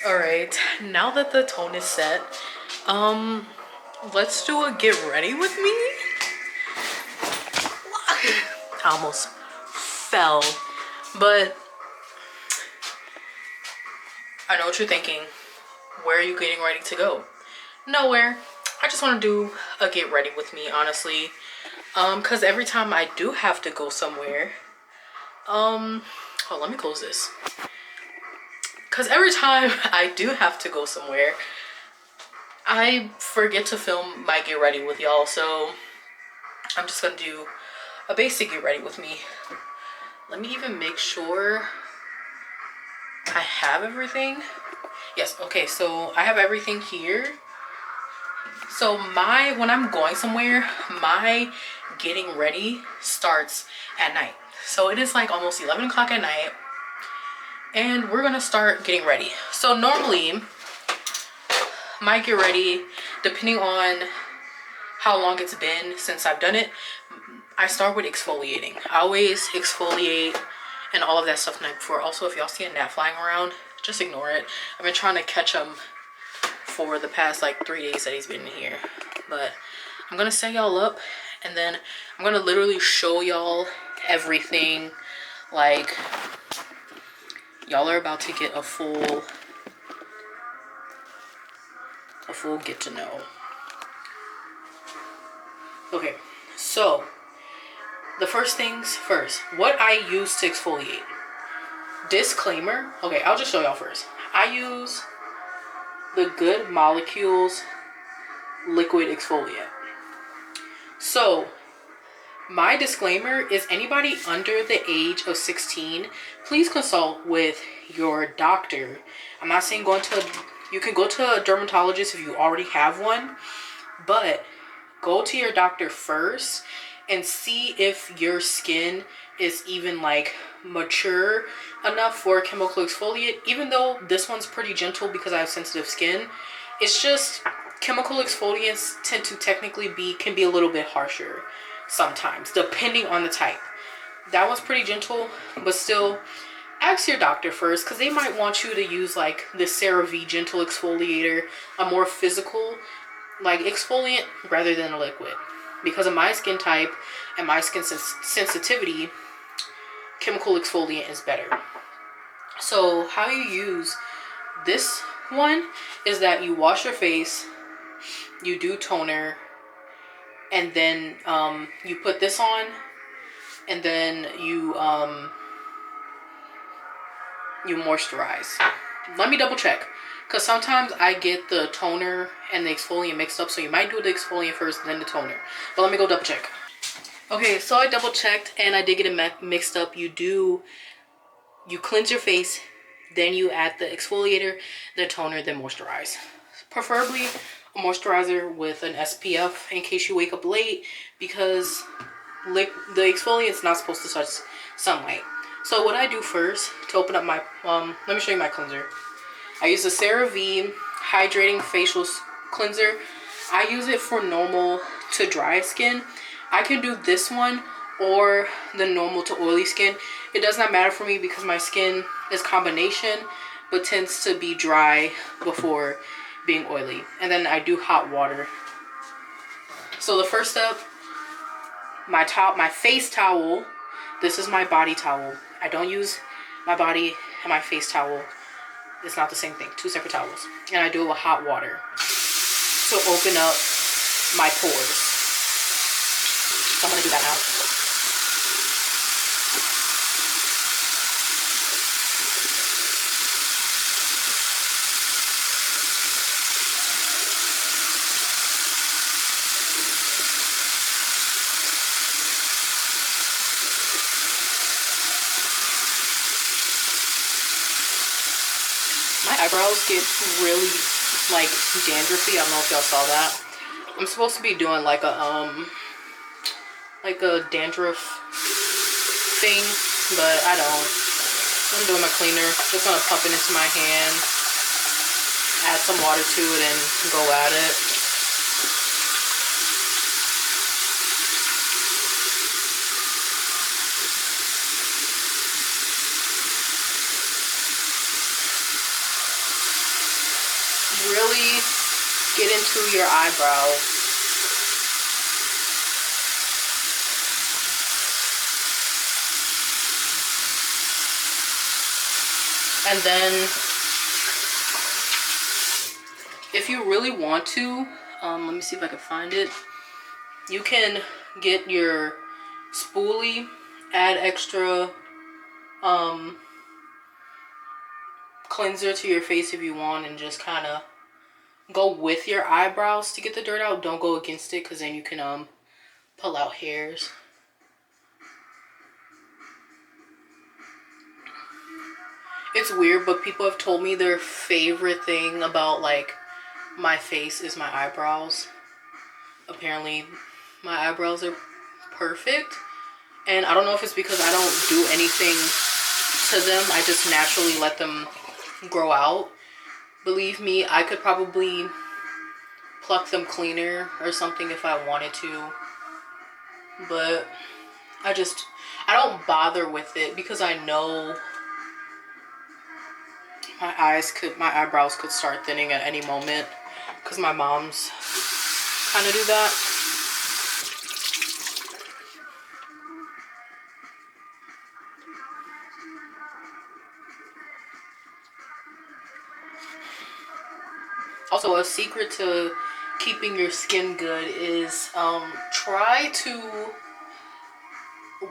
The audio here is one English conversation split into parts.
All right, now that the tone is set, um, let's do a get ready with me. I almost fell, but I know what you're thinking. Where are you getting ready to go? Nowhere. I just want to do a get ready with me, honestly. Cause every time I do have to go somewhere, oh, let me close this. Cause every time I do have to go somewhere, I forget to film my get ready with y'all. So I'm just gonna do a basic get ready with me. Let me even make sure I have everything. Yes, okay, so I have everything here. So when I'm going somewhere, my getting ready starts at night. So it is like almost 11 o'clock at night and we're gonna start getting ready. So normally my get ready, depending on how long it's been since I've done it, I start with exfoliating. I always exfoliate and all of that stuff the night before. Also, if y'all see a gnat flying around, just ignore it. I've been trying to catch him for the past like 3 days that he's been in here. But I'm gonna set y'all up and then I'm gonna literally show y'all everything. Like, y'all are about to get a full get to know. Okay, so the first things first, what I use to exfoliate. Disclaimer, okay, I'll just show y'all first. I use the Good Molecules liquid exfoliant. So my disclaimer is anybody under the age of 16, please consult with your doctor. I'm not saying you can go to a dermatologist if you already have one, but go to your doctor first and see if your skin is even like mature enough for a chemical exfoliate. Even though this one's pretty gentle because I have sensitive skin, it's just chemical exfoliants tend to can be a little bit harsher sometimes, depending on the type. That one's pretty gentle, but still ask your doctor first because they might want you to use like the CeraVe gentle exfoliator, a more physical like exfoliant rather than a liquid. Because of my skin type and my skin sensitivity, chemical exfoliant is better. So how you use this one is that you wash your face, you do toner, and then you put this on, and then you moisturize. Let me double check, because sometimes I get the toner and the exfoliant mixed up, so you might do the exfoliant first, then the toner. But let me go double check. Okay, so I double checked and I did get it mixed up. You cleanse your face, then you add the exfoliator, the toner, then moisturize. Preferably a moisturizer with an SPF in case you wake up late, because the exfoliant is not supposed to touch sunlight. So what I do first to open up my, let me show you my cleanser. I use the CeraVe Hydrating Facial Cleanser. I use it for normal to dry skin. I can do this one or the normal to oily skin. It does not matter for me because my skin is combination, but tends to be dry before being oily. And then I do hot water. So the first step, my face towel. This is my body towel. I don't use my body and my face towel. It's not the same thing. Two separate towels. And I do it with hot water to open up my pores. So I'm going to do that now. My eyebrows get really like dandruffy. I don't know if y'all saw that. I'm supposed to be doing like a dandruff thing, but I don't. I'm doing my cleaner. Just gonna pump it into my hand, add some water to it, and go at it. really get into your eyebrows. And then if you really want to, let me see if I can find it. You can get your spoolie, add extra cleanser to your face if you want, and just kind of go with your eyebrows to get the dirt out. Don't go against it, because then you can pull out hairs. It's weird, but people have told me their favorite thing about like my face is my eyebrows. Apparently my eyebrows are perfect, and I don't know if it's because I don't do anything to them. I just naturally let them grow out. Believe me, I could probably pluck them cleaner or something if I wanted to, but I don't bother with it, because I know my eyebrows could start thinning at any moment, because my mom's kind of do that. Also, a secret to keeping your skin good is try to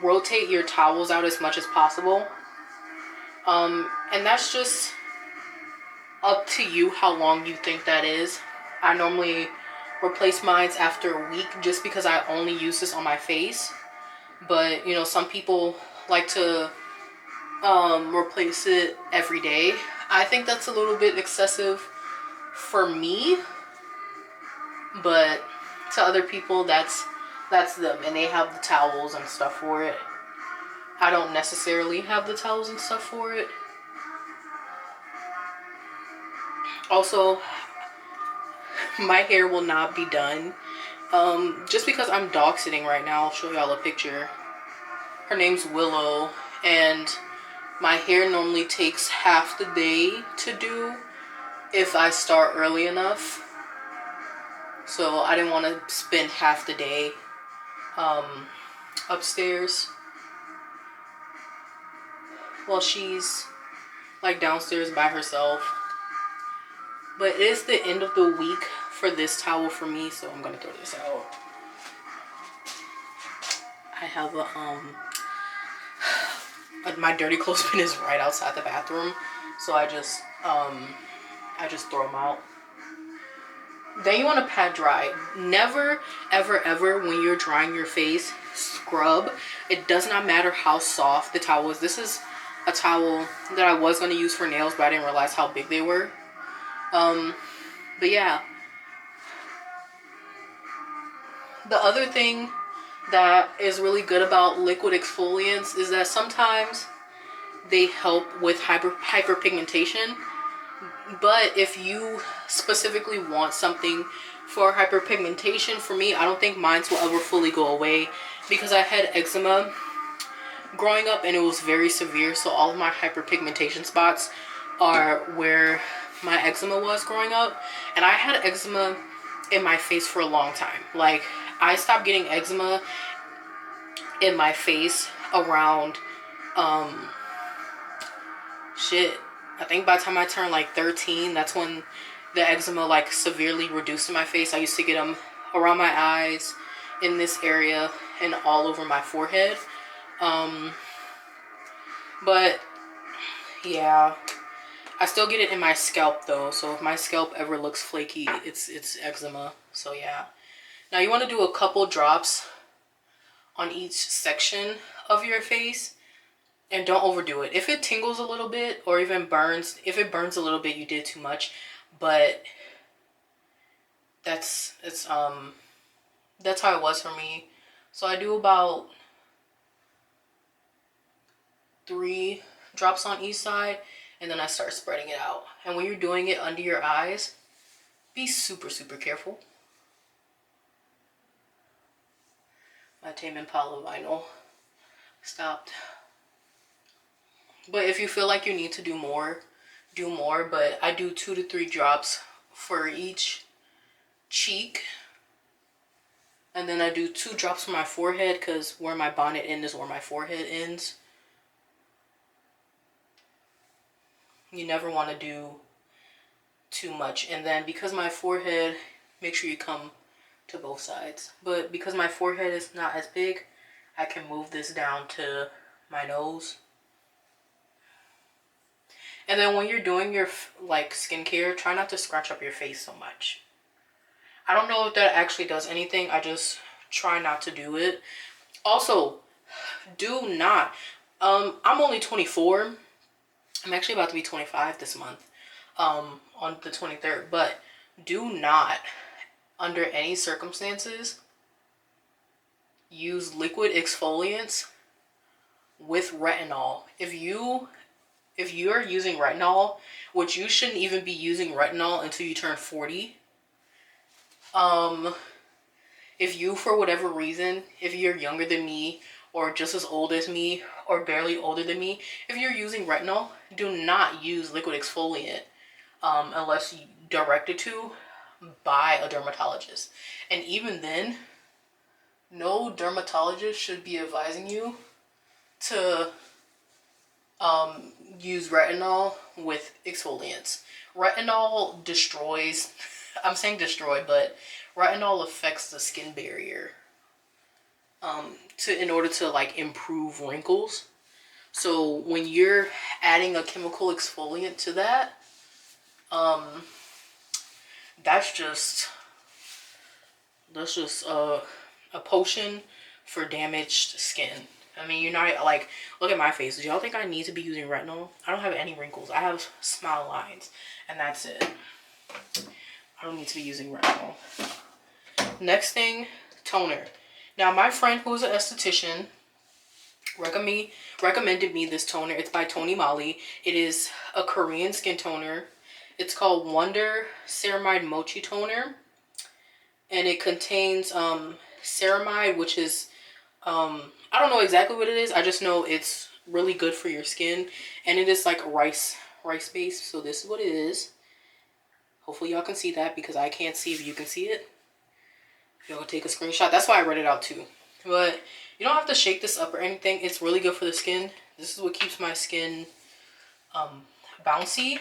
rotate your towels out as much as possible. And that's just up to you how long you think that is. I normally replace mine after a week, just because I only use this on my face. But you know, some people like to replace it every day. I think that's a little bit excessive for me, but to other people, that's them, and they have the towels and stuff for it. I don't necessarily have the towels and stuff for it. Also, my hair will not be done just because I'm dog sitting right now. I'll show y'all a picture. Her name's Willow, and my hair normally takes half the day to do if I start early enough. So I didn't want to spend half the day upstairs while she's like downstairs by herself. But it is the end of the week for this towel for me, so I'm gonna throw this out. I have my dirty clothespin is right outside the bathroom, so I just throw them out. Then you want to pat dry. Never, ever, ever, when you're drying your face, scrub. It does not matter how soft the towel is. This is a towel that I was going to use for nails, but I didn't realize how big they were. But yeah. The other thing that is really good about liquid exfoliants is that sometimes they help with hyperpigmentation. But if you specifically want something for hyperpigmentation, for me, I don't think mine will ever fully go away, because I had eczema growing up and it was very severe. So all of my hyperpigmentation spots are where my eczema was growing up. And I had eczema in my face for a long time. Like, I stopped getting eczema in my face around I think by the time I turned like 13, that's when the eczema like severely reduced in my face. I used to get them around my eyes, in this area, and all over my forehead. But yeah, I still get it in my scalp though. So if my scalp ever looks flaky, it's eczema. So yeah. Now you want to do a couple drops on each section of your face. And don't overdo it. If it tingles a little bit, or even burns, if it burns a little bit, you did too much. But that's how it was for me. So I do about 3 drops on each side, and then I start spreading it out. And when you're doing it under your eyes, be super, super careful. My Tame Impala vinyl stopped. But if you feel like you need to do more, do more. But I do 2 to 3 drops for each cheek. And then I do 2 drops for my forehead, because where my bonnet ends is where my forehead ends. You never want to do too much. And then because my forehead, make sure you come to both sides. But because my forehead is not as big, I can move this down to my nose. And then when you're doing your like skincare, try not to scratch up your face so much. I don't know if that actually does anything. I just try not to do it. Also, do not. I'm only 24. I'm actually about to be 25 this month, on the 23rd. But do not, under any circumstances, use liquid exfoliants with retinol. If you're using retinol, which you shouldn't even be using retinol until you turn 40. If you, for whatever reason, if you're younger than me or just as old as me or barely older than me, if you're using retinol, do not use liquid exfoliant unless you directed to by a dermatologist. And even then, no dermatologist should be advising you to use retinol with exfoliants. Retinol destroys, I'm saying destroy, but retinol affects the skin barrier in order to like improve wrinkles. So when you're adding a chemical exfoliant to that, that's just a potion for damaged skin. I mean, you're not like, look at my face. Do y'all think I need to be using retinol? I don't have any wrinkles. I have smile lines, and that's it. I don't need to be using retinol. Next thing, toner. Now, my friend who's an esthetician recommended me this toner. It's by Tony Moly. It is a Korean skin toner. It's called Wonder Ceramide Mochi Toner. And it contains ceramide, which is, I don't know exactly what it is. I just know it's really good for your skin. And it is like rice based. So this is what it is. Hopefully y'all can see that, because I can't see if you can see it. Y'all take a screenshot. That's why I read it out too. But you don't have to shake this up or anything. It's really good for the skin. This is what keeps my skin bouncy.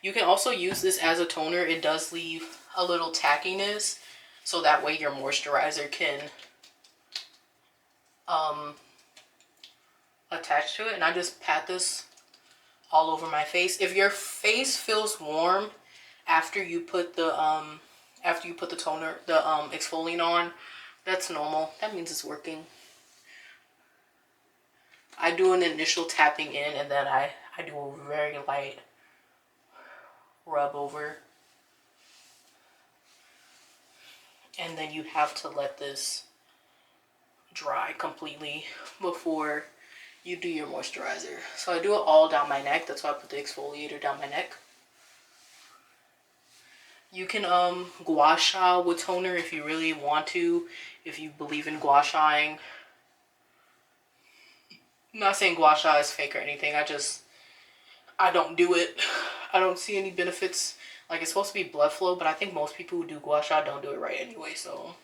You can also use this as a toner. It does leave a little tackiness, so that way your moisturizer can attach to it. And I just pat this all over my face. If your face feels warm after you put the toner, the exfoliant on, that's normal. That means it's working. I do an initial tapping in, and then I do a very light rub over. And then you have to let this dry completely before you do your moisturizer. So I do it all down my neck. That's why I put the exfoliator down my neck. You can gua sha with toner if you really want to, if you believe in gua shaing. I'm not saying gua sha is fake or anything. I don't do it. I don't see any benefits. Like, it's supposed to be blood flow, but I think most people who do gua sha don't do it right anyway, so.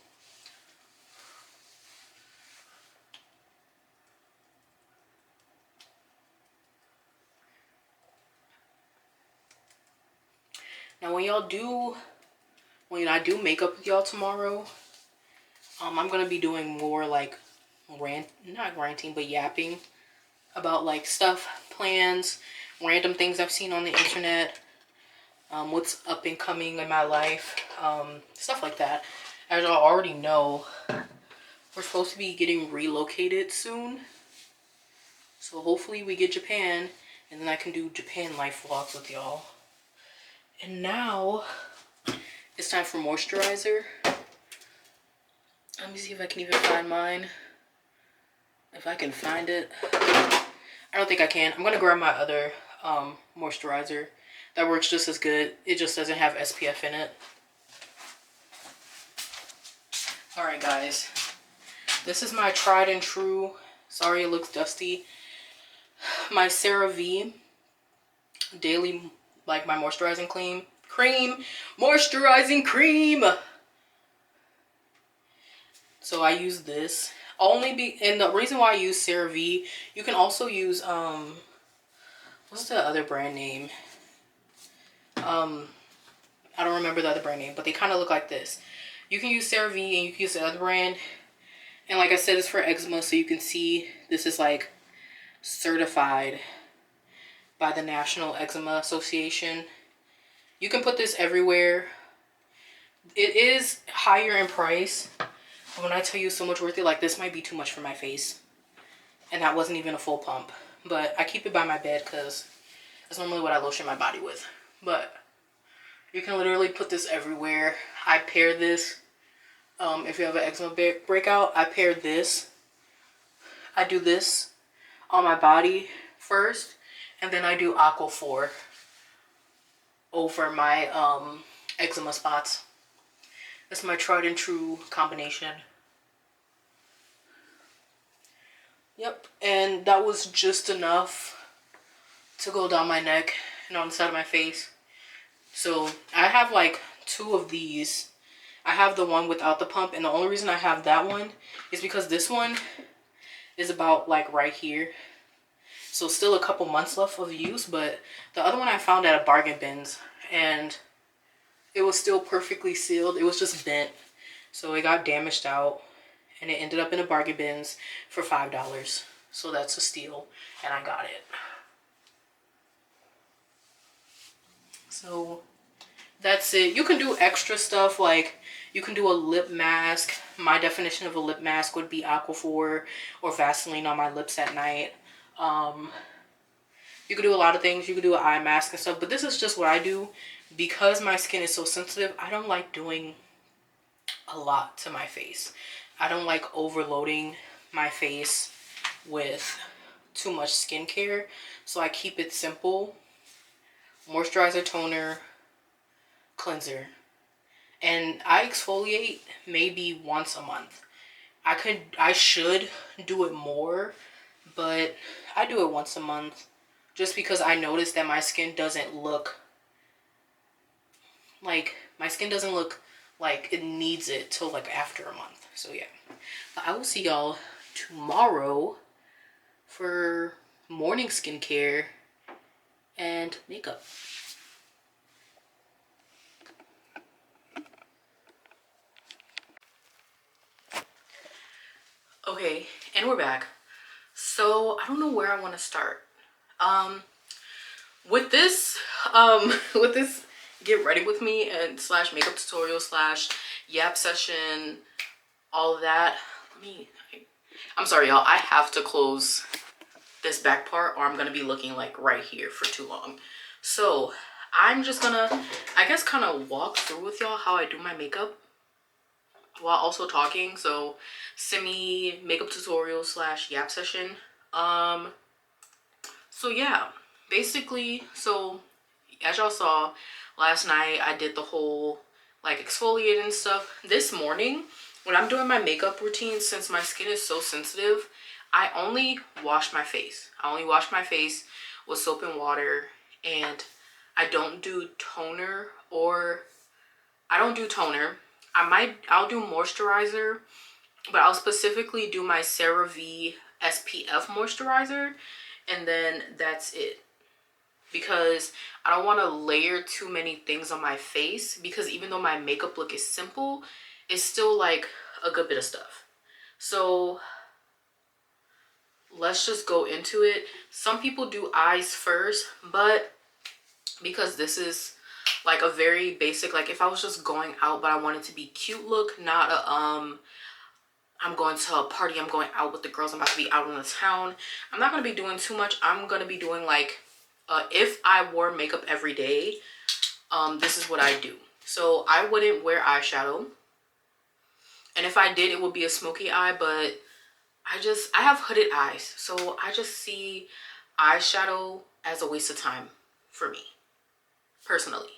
Now, when I do makeup with y'all tomorrow, I'm going to be doing more like not ranting, but yapping about like stuff, plans, random things I've seen on the internet, what's up and coming in my life, stuff like that. As y'all already know, we're supposed to be getting relocated soon. So hopefully we get Japan, and then I can do Japan life vlogs with y'all. And now it's time for moisturizer. Let me see if I can even find mine. If I can find it. I don't think I can. I'm going to grab my other moisturizer. That works just as good. It just doesn't have SPF in it. Alright guys. This is my tried and true. Sorry it looks dusty. My CeraVe Daily, like my moisturizing cream, moisturizing cream. So I use this and the reason why I use CeraVe, you can also use what's the other brand name? I don't remember the other brand name, but they kind of look like this. You can use CeraVe and you can use the other brand. And like I said, it's for eczema, so you can see this is like certified by the National Eczema Association. You can put this everywhere. It is higher in price. When I tell you so much worth it, like this might be too much for my face. And that wasn't even a full pump. But I keep it by my bed because that's normally what I lotion my body with. But you can literally put this everywhere. I pair this. If you have an eczema breakout, I pair this. I do this on my body first. And then I do Aquaphor over my eczema spots. That's my tried and true combination. Yep, and that was just enough to go down my neck and on the side of my face. So I have like 2 of these. I have the one without the pump, and the only reason I have that one is because this one is about like right here. So still a couple months left of use, but the other one I found at a bargain bins, and it was still perfectly sealed. It was just bent. So it got damaged out, and it ended up in a bargain bins for $5. So that's a steal, and I got it. So that's it. You can do extra stuff, like you can do a lip mask. My definition of a lip mask would be Aquaphor or Vaseline on my lips at night. You can do a lot of things. You can do an eye mask and stuff, but this is just what I do because my skin is so sensitive. I don't like doing a lot to my face. I don't like overloading my face with too much skincare, so I keep it simple. Moisturizer, toner, cleanser, and I exfoliate maybe once a month. I should do it more, but I do it once a month just because I noticed that my skin doesn't look like it needs it till like after a month. So yeah, but I will see y'all tomorrow for morning skincare and makeup. Okay, and we're back. So I don't know where I want to start. With this get ready with me and slash makeup tutorial slash YAP session, all of that. I'm sorry, y'all. I have to close this back part or I'm gonna be looking like right here for too long. So I'm just gonna, I guess, kind of walk through with y'all how I do my makeup while also talking. So semi makeup tutorial slash YAP session. So yeah, basically, so as y'all saw last night, I did the whole like exfoliate and stuff. This morning when I'm doing my makeup routine, since my skin is so sensitive, I only wash my face. I only wash my face with soap and water, and I don't do toner, or I don't do toner. I'll do moisturizer, but I'll specifically do my CeraVe SPF moisturizer, and then that's it. Because I don't want to layer too many things on my face, because even though my makeup look is simple, it's still like a good bit of stuff. So let's just go into it. Some people do eyes first, but because this is like a very basic, like if I was just going out but I wanted to be cute look, not a I'm going to a party, I'm going out with the girls, I'm about to be out in the town, I'm not going to be doing too much. I'm going to be doing like if I wore makeup every day, this is what I do. So I wouldn't wear eyeshadow, and if I did, it would be a smoky eye, but I have hooded eyes, so I just see eyeshadow as a waste of time for me personally.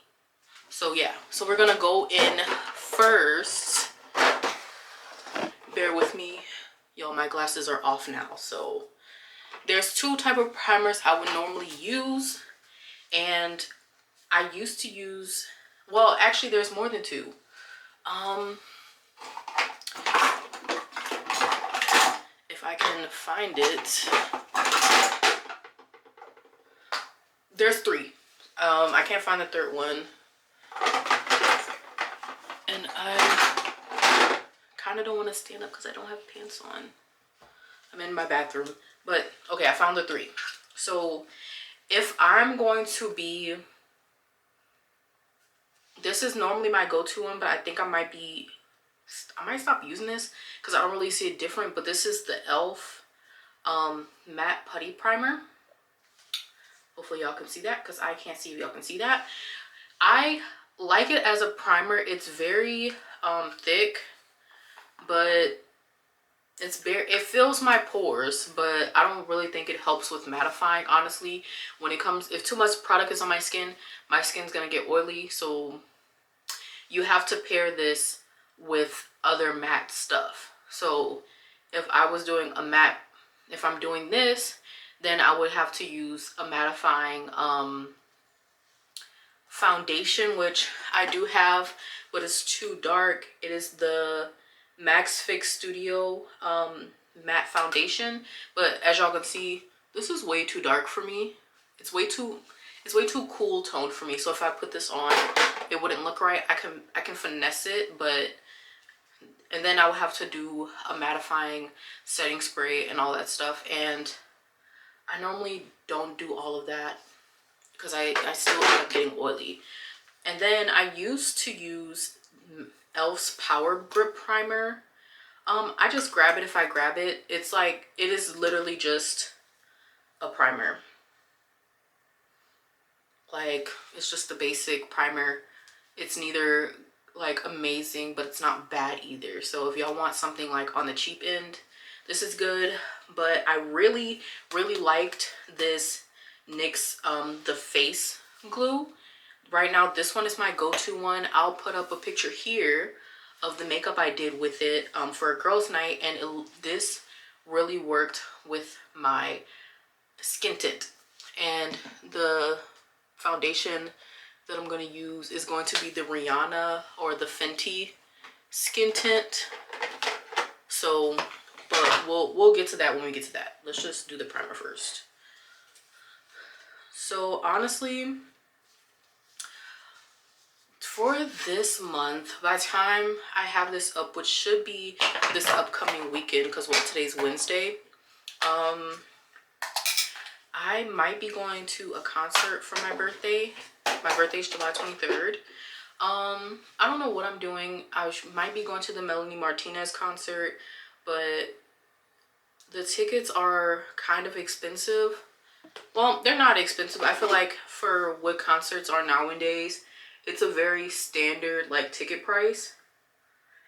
So yeah, so we're gonna go in first. Bear with me, y'all, my glasses are off now. So there's 2 type of primers I would normally use, and I used to use Well, actually, there's more than 2. If I can find it, there's 3. I can't find the 3rd one, and I kind of don't want to stand up because I don't have pants on. I'm in my bathroom, but okay, I found the 3. So if I'm going to be, this is normally my go-to one, but I think I might stop using this because I don't really see it different. But this is the e.l.f. Matte Putty Primer. Hopefully y'all can see that because I can't see if y'all can see that. I like it as a primer. It's very thick, but it fills my pores, but I don't really think it helps with mattifying, honestly. When it comes, if too much product is on my skin's gonna get oily. So you have to pair this with other matte stuff. So if I was doing a matte, if I'm doing this, then I would have to use a mattifying foundation, which I do have, but it's too dark. It is the Max Fix Studio matte foundation, but as y'all can see, this is way too dark for me. It's way too cool toned for me. So if I put this on, it wouldn't look right. I can finesse it, and then I would have to do a mattifying setting spray and all that stuff, and I normally don't do all of that because I still end up getting oily. And then I used to use e.l.f.'s Power Grip Primer. I just grab it if I grab it. It's like, it is literally just a primer. Like, it's just the basic primer. It's neither like amazing, but it's not bad either. So if y'all want something like on the cheap end, this is good. But I really, really liked this NYX the face glue. Right now, this one is my go-to one. I'll put up a picture here of the makeup I did with it for a girls' night, and this really worked with my skin tint. And the foundation that I'm going to use is going to be the Rihanna or the Fenty skin tint. So, but we'll get to that when we get to that. Let's just do the primer first. So honestly, for this month, by the time I have this up, which should be this upcoming weekend, because well, today's Wednesday, I might be going to a concert for my birthday. My birthday's July 23rd. I don't know what I'm doing. I might be going to the Melanie Martinez concert, but the tickets are kind of expensive. Well, they're not expensive. I feel like for what concerts are nowadays, it's a very standard like ticket price.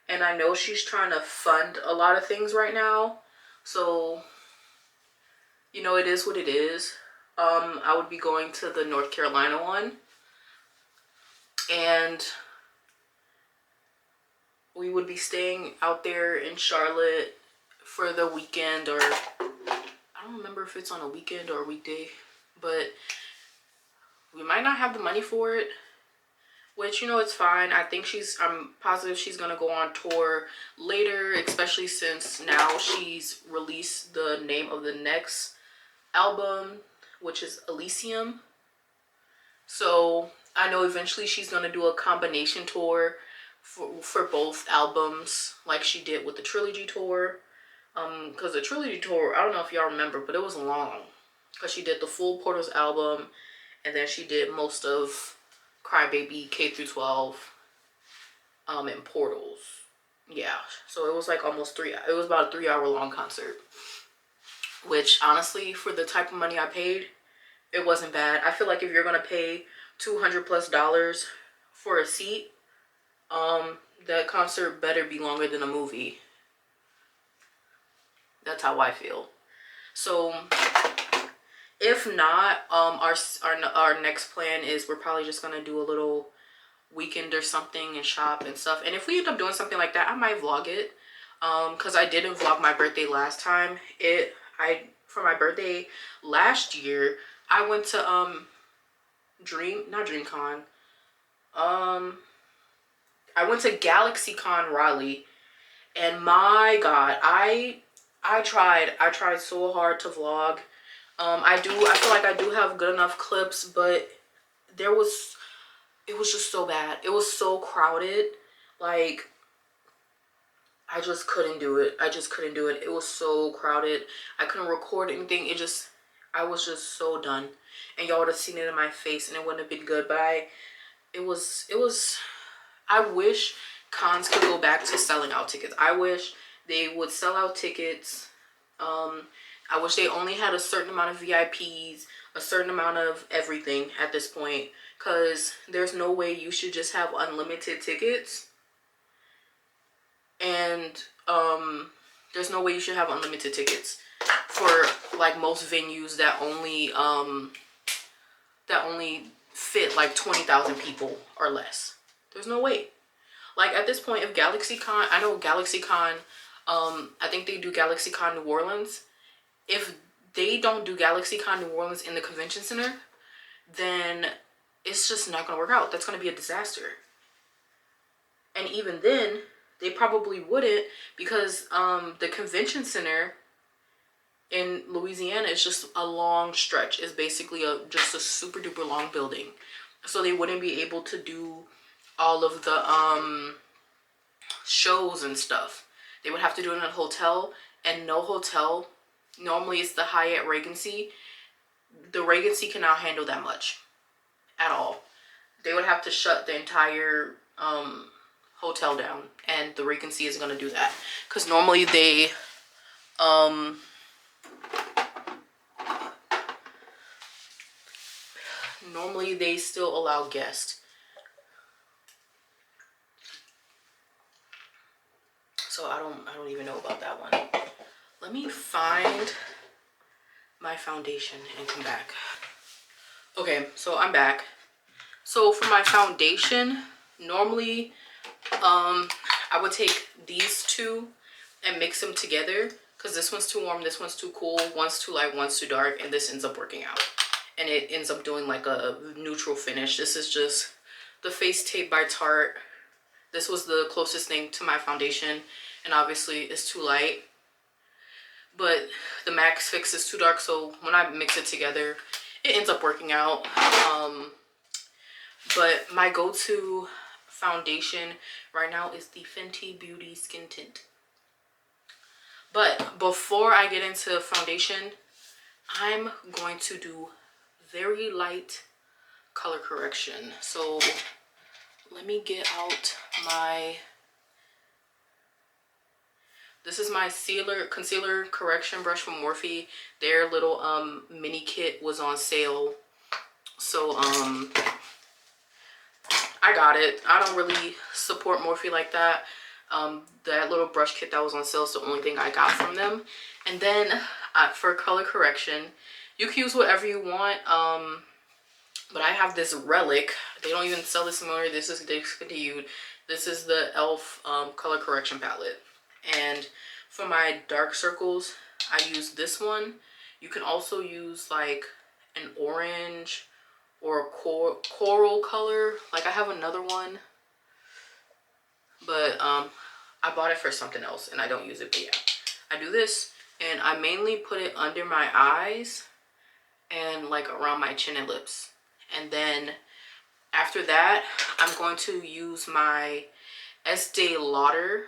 And I know she's trying to fund a lot of things right now. So, you know, it is what it is. I would be going to the North Carolina one. And we would be staying out there in Charlotte for the weekend, or I don't remember if it's on a weekend or a weekday, but we might not have the money for it, which, you know, it's fine. I'm positive she's gonna go on tour later, especially since now she's released the name of the next album, which is Elysium. So I know eventually she's gonna do a combination tour for both albums, like she did with the Trilogy tour. Because the Trilogy tour, I don't know if y'all remember, but it was long. Because she did the full Portals album, and then she did most of Crybaby K through 12 in Portals. Yeah, so it was like almost it was about a 3-hour long concert. Which, honestly, for the type of money I paid, it wasn't bad. I feel like if you're going to pay $200+ for a seat, that concert better be longer than a movie. That's how I feel. So if not, our next plan is we're probably just gonna do a little weekend or something and shop and stuff. And if we end up doing something like that, I might vlog it. Because I didn't vlog my birthday last time. For my birthday last year, I went to not DreamCon. I went to GalaxyCon Raleigh, and my God, I tried so hard to vlog. I feel like I do have good enough clips, but it was just so bad. It was so crowded. Like, I just couldn't do it. I just couldn't do it. It was so crowded. I couldn't record anything. I was just so done. And y'all would have seen it in my face and it wouldn't have been good. But I wish cons could go back to selling out tickets. I wish they would sell out tickets. I wish they only had a certain amount of VIPs, a certain amount of everything at this point. Because there's no way you should just have unlimited tickets. And there's no way you should have unlimited tickets for like most venues that only fit like 20,000 people or less. There's no way. Like at this point of GalaxyCon, I know GalaxyCon, I think they do GalaxyCon New Orleans. If they don't do GalaxyCon New Orleans in the convention center, then it's just not gonna work out. That's gonna be a disaster. And even then, they probably wouldn't, because the convention center in Louisiana is just a long stretch. It's basically just a super duper long building. So they wouldn't be able to do all of the shows and stuff. They would have to do it in a hotel, and no hotel, normally it's the Hyatt Regency. The Regency cannot handle that much at all. They would have to shut the entire hotel down, and the Regency is going to do that, because normally they still allow guests. So I don't even know about that one. Let me find my foundation and come back. Okay, so I'm back. So for my foundation, normally I would take these two and mix them together, because this one's too warm, this one's too cool, one's too light, one's too dark, and this ends up working out. And it ends up doing like a neutral finish. This is just the Face Tape by Tarte. This was the closest thing to my foundation, and obviously it's too light. But the Max Fix is too dark, so when I mix it together, it ends up working out. But my go-to foundation right now is the Fenty Beauty Skin Tint. But before I get into foundation, I'm going to do very light color correction. So let me get out this is my concealer correction brush from Morphe. Their little mini kit was on sale, so I got it. I don't really support Morphe like that. That little brush kit that was on sale is the only thing I got from them. And then for color correction, you can use whatever you want. But I have this Relic. They don't even sell this anymore. This is discontinued. This is the e.l.f. Color correction palette. And for my dark circles, I use this one. You can also use like an orange or a coral color. Like I have another one, but I bought it for something else and I don't use it. But yeah, I do this, and I mainly put it under my eyes and like around my chin and lips. And then after that, I'm going to use my Estee Lauder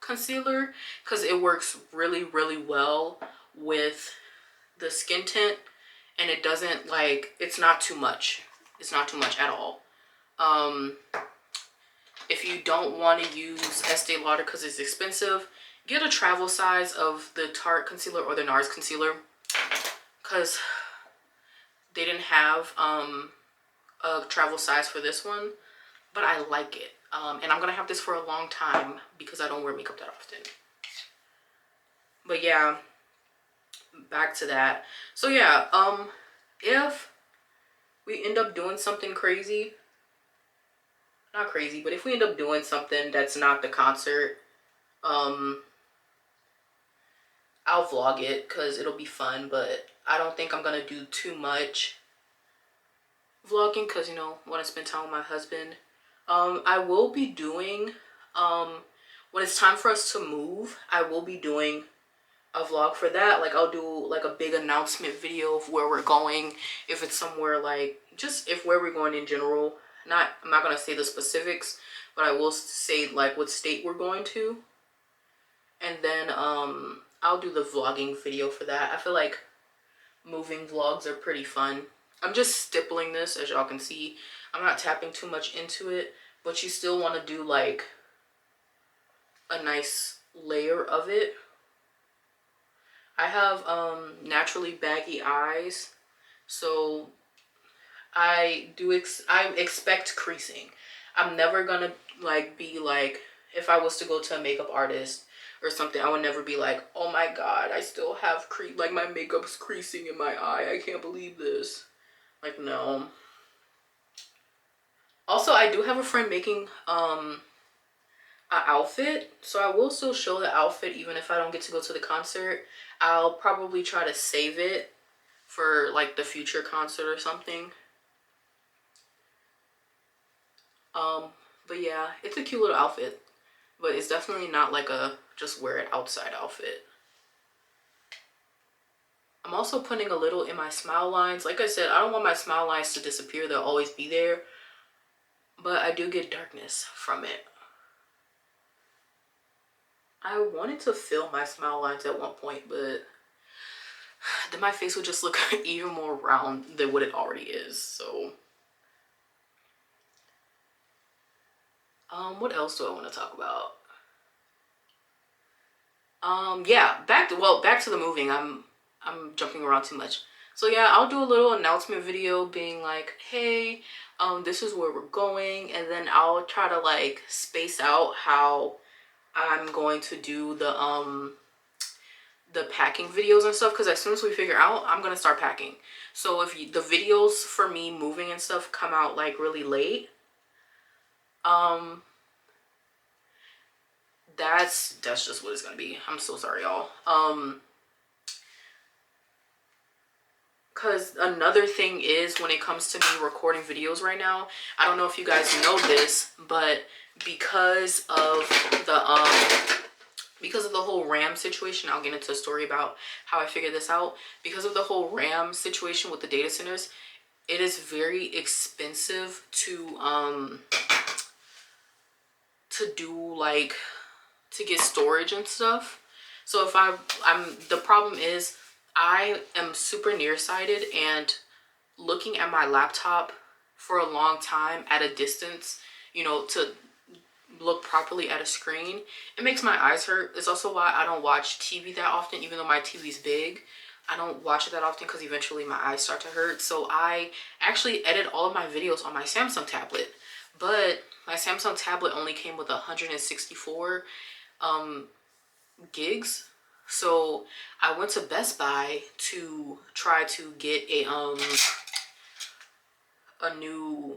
concealer, because it works really well with the skin tint, and it doesn't like, it's not too much. It's not too much at all. If you don't want to use Estee Lauder because it's expensive, get a travel size of the Tarte concealer or the NARS concealer, because they didn't have a travel size for this one, but I like it. And I'm gonna have this for a long time because I don't wear makeup that often. But yeah, back to that. So yeah, if we end up doing something crazy, not crazy, but if we end up doing something that's not the concert, I'll vlog it because it'll be fun, but I don't think I'm gonna do too much vlogging because, you know, want to spend time with my husband. I will be doing, when it's time for us to move, I will be doing a vlog for that. Like, I'll do like a big announcement video of where we're going, if it's somewhere, like just if where we're going in general. I'm not gonna say the specifics, but I will say like what state we're going to. And then I'll do the vlogging video for that. I feel like moving vlogs are pretty fun. I'm just stippling this, as y'all can see. I'm not tapping too much into it, but you still want to do like a nice layer of it. I have naturally baggy eyes, so I expect creasing. I'm never gonna like be like, if I was to go to a makeup artist or something, I would never be like, oh my god, I still have like my makeup's creasing in my eye, I can't believe this. Like, no. Also, I do have a friend making an outfit, so I will still show the outfit even if I don't get to go to the concert. I'll probably try to save it for like the future concert or something. But yeah, it's a cute little outfit, but it's definitely not like a just wear it outside outfit. I'm also putting a little in my smile lines. Like I said, I don't want my smile lines to disappear. They'll always be there, but I do get darkness from it. I wanted to fill my smile lines at one point, but then my face would just look even more round than what it already is. So what else do I want to talk about? Yeah, back to the moving. I'm jumping around too much. So yeah, I'll do a little announcement video being like, hey, this is where we're going, and then I'll try to like space out how I'm going to do the packing videos and stuff, because as soon as we figure out, I'm gonna start packing. So if the videos for me moving and stuff come out like really late, that's just what it's gonna be. I'm so sorry, y'all. Because another thing is, when it comes to me recording videos right now, I don't know if you guys know this, but because of the whole RAM situation, I'll get into a story about how I figured this out. Because of the whole RAM situation with the data centers, it is very expensive to do like to get storage and stuff. So if the problem is I am super nearsighted, and looking at my laptop for a long time at a distance, you know, to look properly at a screen, it makes my eyes hurt. It's also why I don't watch TV that often, even though my TV's big. I don't watch it that often because eventually my eyes start to hurt. So I actually edit all of my videos on my Samsung tablet, but my Samsung tablet only came with 164 gigs. So I went to Best Buy to try to get a new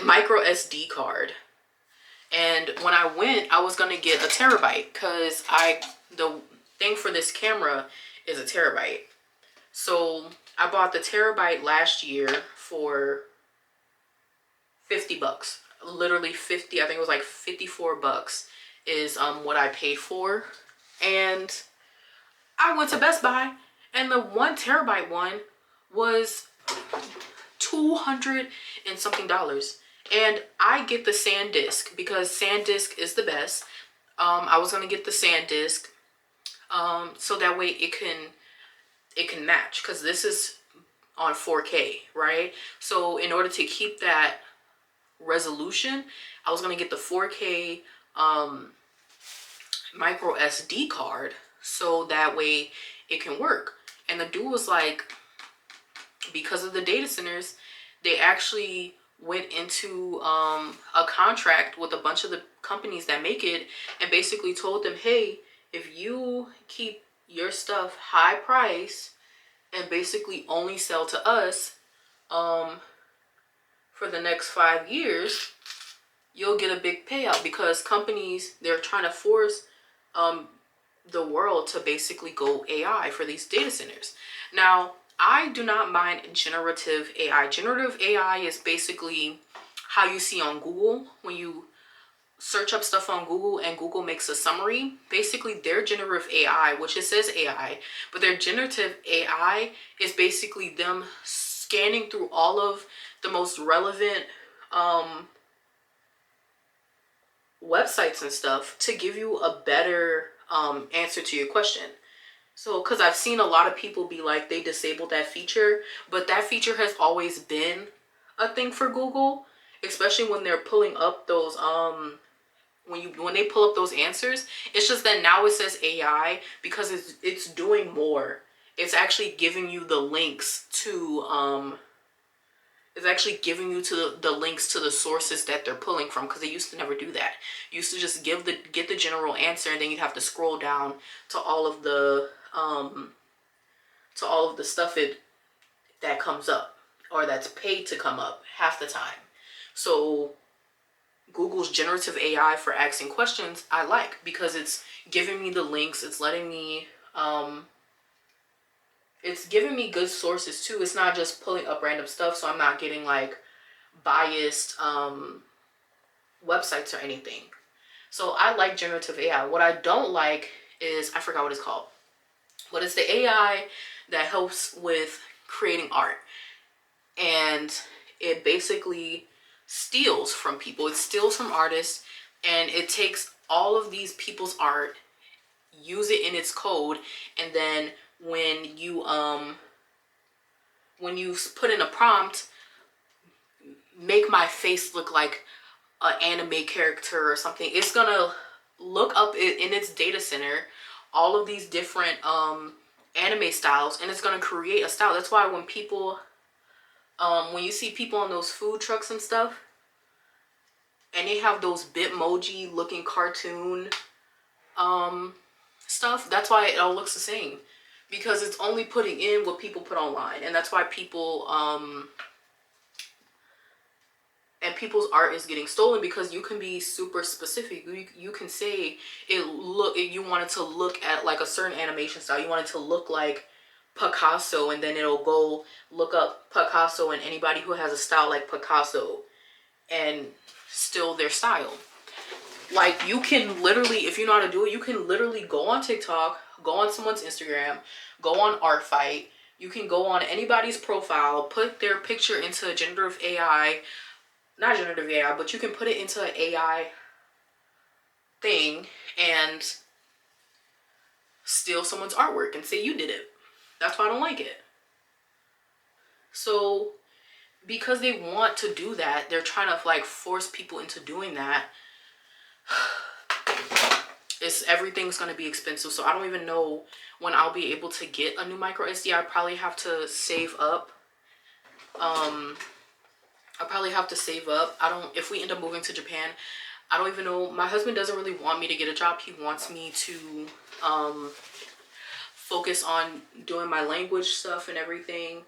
micro SD card. And when I went, I was gonna get a terabyte, because the thing for this camera is a terabyte. So I bought the terabyte last year for 50 bucks. Literally 50, I think it was like 54 bucks is what I paid for. And I went to Best Buy, and the 1 terabyte one was $200 and something. And I get the SanDisk because SanDisk is the best. I was gonna get the SanDisk so that way it can match, because this is on 4K, right? So in order to keep that resolution, I was gonna get the 4K micro SD card so that way it can work. And the dude was like, because of the data centers, they actually went into a contract with a bunch of the companies that make it, and basically told them, hey, if you keep your stuff high price and basically only sell to us for the next 5 years, you'll get a big payout. Because companies, they're trying to force the world to basically go AI for these data centers. Now, I do not mind generative AI. Generative AI is basically how you see on Google when you search up stuff on Google and Google makes a summary. Basically, their generative AI, which it says AI, but their generative AI is basically them scanning through all of the most relevant websites and stuff to give you a better answer to your question. So, because I've seen a lot of people be like, they disabled that feature, but that feature has always been a thing for Google, especially when they're pulling up those when they pull up those answers. It's just that now it says AI because it's doing more. It's actually giving you the links to it's actually giving you to the links to the sources that they're pulling from, because they used to never do that. You used to just get the general answer, and then you'd have to scroll down to all of the stuff that comes up, or that's paid to come up half the time. So Google's generative AI for asking questions I like, because it's giving me the links, it's letting me it's giving me good sources too. It's not just pulling up random stuff, so I'm not getting like biased websites or anything. So I like generative AI. What I don't like is, I forgot what it's called, but it's the AI that helps with creating art, and it basically steals from people. It steals from artists, and it takes all of these people's art, use it in its code, and then when you put in a prompt, make my face look like an anime character or something, it's gonna look up in its data center all of these different anime styles, and it's gonna create a style. That's why when people when you see people on those food trucks and stuff, and they have those Bitmoji looking cartoon stuff, that's why it all looks the same, because it's only putting in what people put online. And that's why people's people's art is getting stolen, because you can be super specific. You can say you want it to look at like a certain animation style, you want it to look like Picasso, and then it'll go look up Picasso and anybody who has a style like Picasso and steal their style. Like, you can literally, if you know how to do it, you can literally go on TikTok, go on someone's Instagram, go on ArtFight. You can go on anybody's profile, put their picture into a generative AI, not generative AI, but you can put it into an AI thing and steal someone's artwork and say you did it. That's why I don't like it. So, because they want to do that, they're trying to like force people into doing that. Everything's gonna be expensive, so I don't even know when I'll be able to get a new micro SD. I probably have to save up. If we end up moving to Japan, I don't even know. My husband doesn't really want me to get a job. He wants me to focus on doing my language stuff and everything.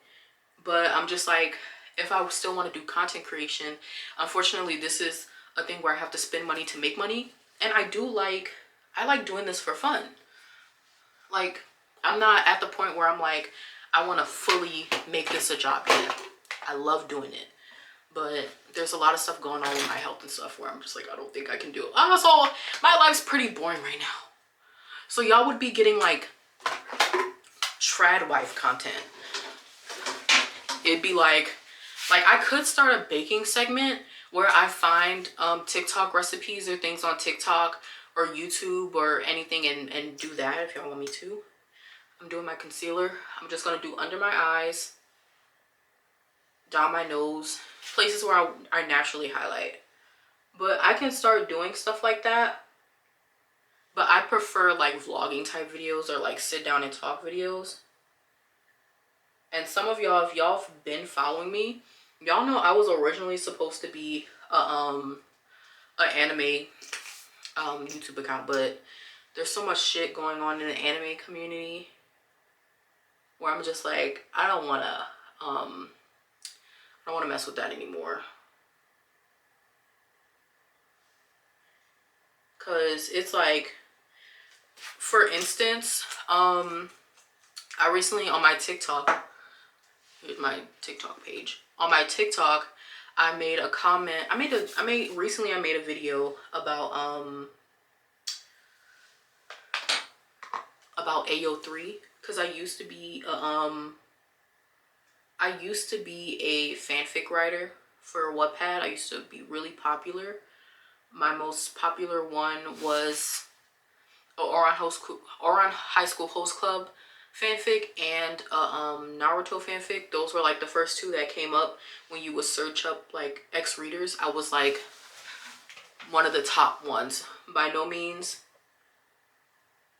But I'm just like, if I still want to do content creation, unfortunately, this is a thing where I have to spend money to make money. And I like doing this for fun. Like, I'm not at the point where I'm like, I want to fully make this a job yet. I love doing it. But there's a lot of stuff going on with my health and stuff where I'm just like, I don't think I can do it. Also, my life's pretty boring right now. So y'all would be getting like trad wife content. It'd be like I could start a baking segment where I find TikTok recipes or things on TikTok or YouTube or anything, and do that if y'all want me to. I'm doing my concealer. I'm just gonna do under my eyes, down my nose, places where I naturally highlight. But I can start doing stuff like that. But I prefer like vlogging type videos or like sit down and talk videos. And some of y'all, if y'all have been following me, y'all know I was originally supposed to be an anime YouTube account, but there's so much shit going on in the anime community where I'm just like, I don't want to mess with that anymore. Cause it's like, for instance, I recently on my TikTok, Here's my TikTok page. On my TikTok, I made a comment. Recently I made a video about AO3, because I used to be a fanfic writer for Wattpad. I used to be really popular. My most popular one was Ouran High School Host Club fanfic and Naruto fanfic. Those were like the first two that came up when you would search up like X readers. I was like one of the top ones. By no means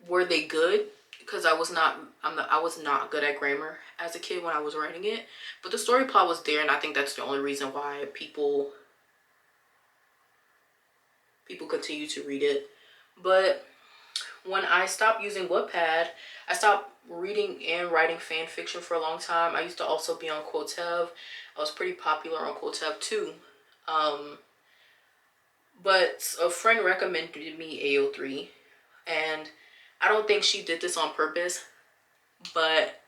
were they good, because I was not good at grammar as a kid when I was writing it, but the story plot was there, and I think that's the only reason why people continue to read it. But when I stopped using Wattpad, I stopped reading and writing fan fiction for a long time. I used to also be on Quotev. I was pretty popular on Quotev too. But a friend recommended me AO3, and I don't think she did this on purpose, but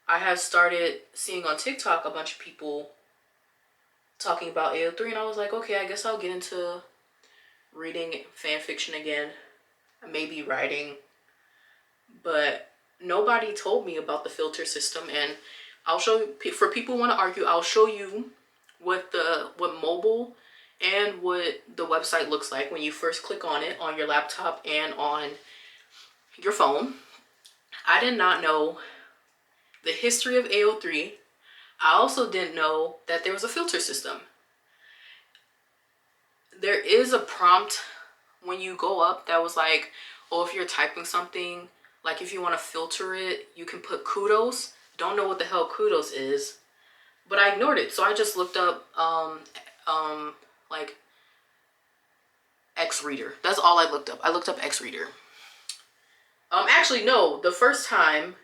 I have started seeing on TikTok a bunch of people talking about AO3, and I was like, okay, I guess I'll get into reading fan fiction again, maybe writing. But nobody told me about the filter system, and I'll show you. For people who want to argue, I'll show you what mobile and what the website looks like when you first click on it on your laptop and on your phone. I did not know the history of AO3. I also didn't know that there was a filter system. There is a prompt when you go up that was like, oh, if you're typing something, like if you want to filter it, you can put kudos. Don't know what the hell kudos is, but I ignored it. So I just looked up like X reader. That's all I looked up. I looked up X reader. Actually no, the first time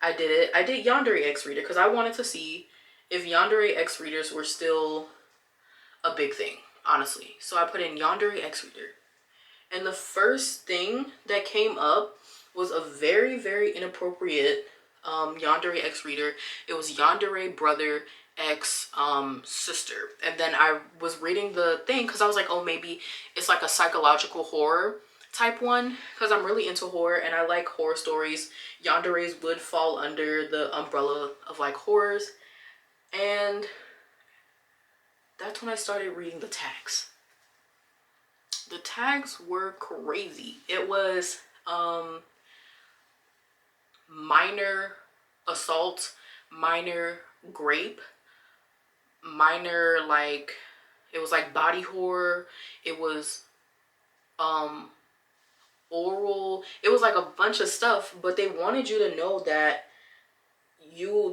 I did it, I did Yandere X reader because I wanted to see if Yandere X readers were still a big thing, honestly. So I put in Yandere X reader, and the first thing that came up was a very, very inappropriate Yandere X reader. It was Yandere brother X sister. And then I was reading the thing because I was like, oh, maybe it's like a psychological horror type one, because I'm really into horror and I like horror stories. Yandere's would fall under the umbrella of like horrors. And that's when I started reading the tags. The tags were crazy. It was minor assault, minor grape, minor, like, it was like body horror, it was oral, it was like a bunch of stuff, but they wanted you to know that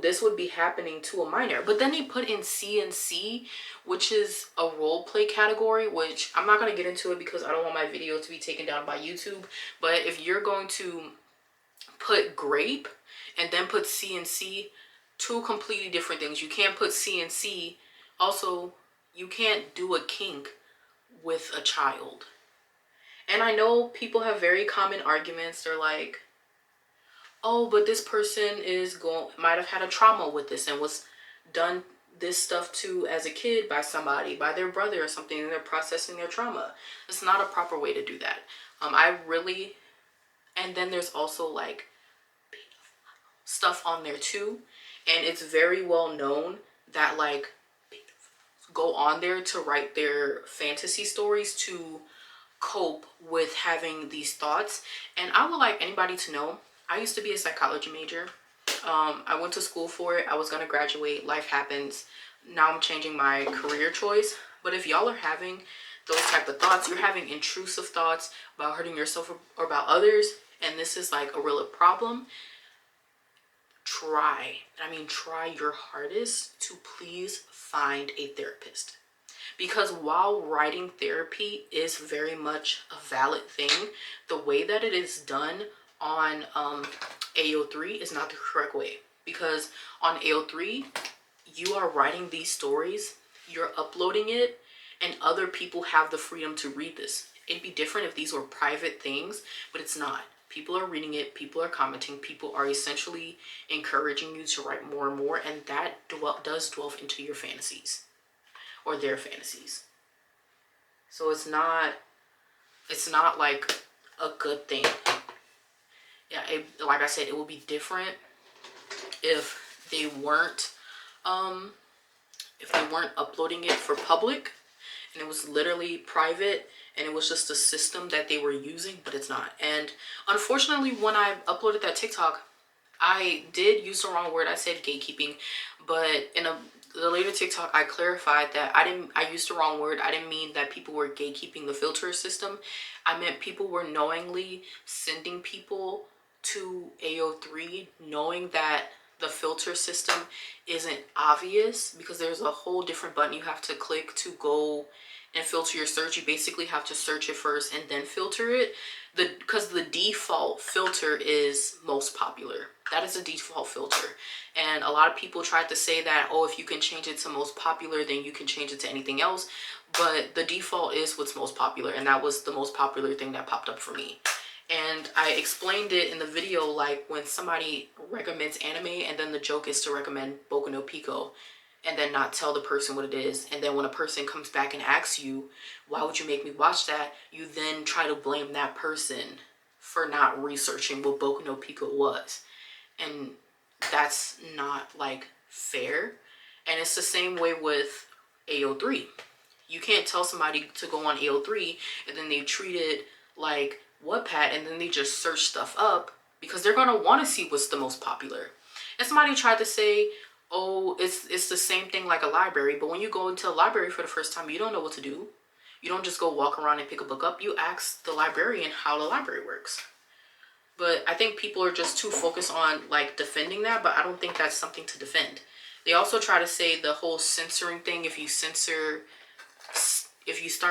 this would be happening to a minor. But then they put in CNC, which is a role play category, which I'm not going to get into it because I don't want my video to be taken down by YouTube. But if you're going to put grape and then put CNC, two completely different things. You can't put CNC. Also, you can't do a kink with a child. And I know people have very common arguments. They're like, oh, but this person might have had a trauma with this and was done this stuff to as a kid by somebody, by their brother or something, and they're processing their trauma. It's not a proper way to do that. And then there's also like stuff on there too, and it's very well known that like go on there to write their fantasy stories to cope with having these thoughts. And I would like anybody to know, I used to be a psychology major. I went to school for it. I was going to graduate. Life happens. Now I'm changing my career choice. But if y'all are having those type of thoughts, you're having intrusive thoughts about hurting yourself or about others, and this is like a real problem, try your hardest to please find a therapist. Because while writing therapy is very much a valid thing, the way that it is done on AO3 is not the correct way. Because on AO3, you are writing these stories, you're uploading it, and other people have the freedom to read this. It'd be different if these were private things, but it's not. People are reading it, people are commenting, people are essentially encouraging you to write more and more, and that does delve into your fantasies or their fantasies. So it's not like a good thing. Yeah, like I said, it would be different if they weren't uploading it for public and it was literally private and it was just a system that they were using, but it's not. And unfortunately, when I uploaded that TikTok, I did use the wrong word. I said gatekeeping, but in the later TikTok, I clarified that I used the wrong word. I didn't mean that people were gatekeeping the filter system. I meant people were knowingly sending people to AO3 knowing that the filter system isn't obvious, because there's a whole different button you have to click to go and filter your search. You basically have to search it first and then filter it. Because the default filter is most popular. That is the default filter. And a lot of people tried to say that, oh, if you can change it to most popular, then you can change it to anything else. But the default is what's most popular. And that was the most popular thing that popped up for me. And I explained it in the video, like when somebody recommends anime and then the joke is to recommend Boku no Pico and then not tell the person what it is. And then when a person comes back and asks you, why would you make me watch that? You then try to blame that person for not researching what Boku no Pico was. And that's not like fair. And it's the same way with AO3. You can't tell somebody to go on AO3 and then they treat it like Wattpad and then they just search stuff up, because they're gonna want to see what's the most popular. And somebody tried to say, oh, it's the same thing like a library, but when you go into a library for the first time, you don't know what to do. You don't just go walk around and pick a book up. You ask the librarian how the library works. But I think people are just too focused on like defending that, but I don't think that's something to defend. They also try to say the whole censoring thing, if you start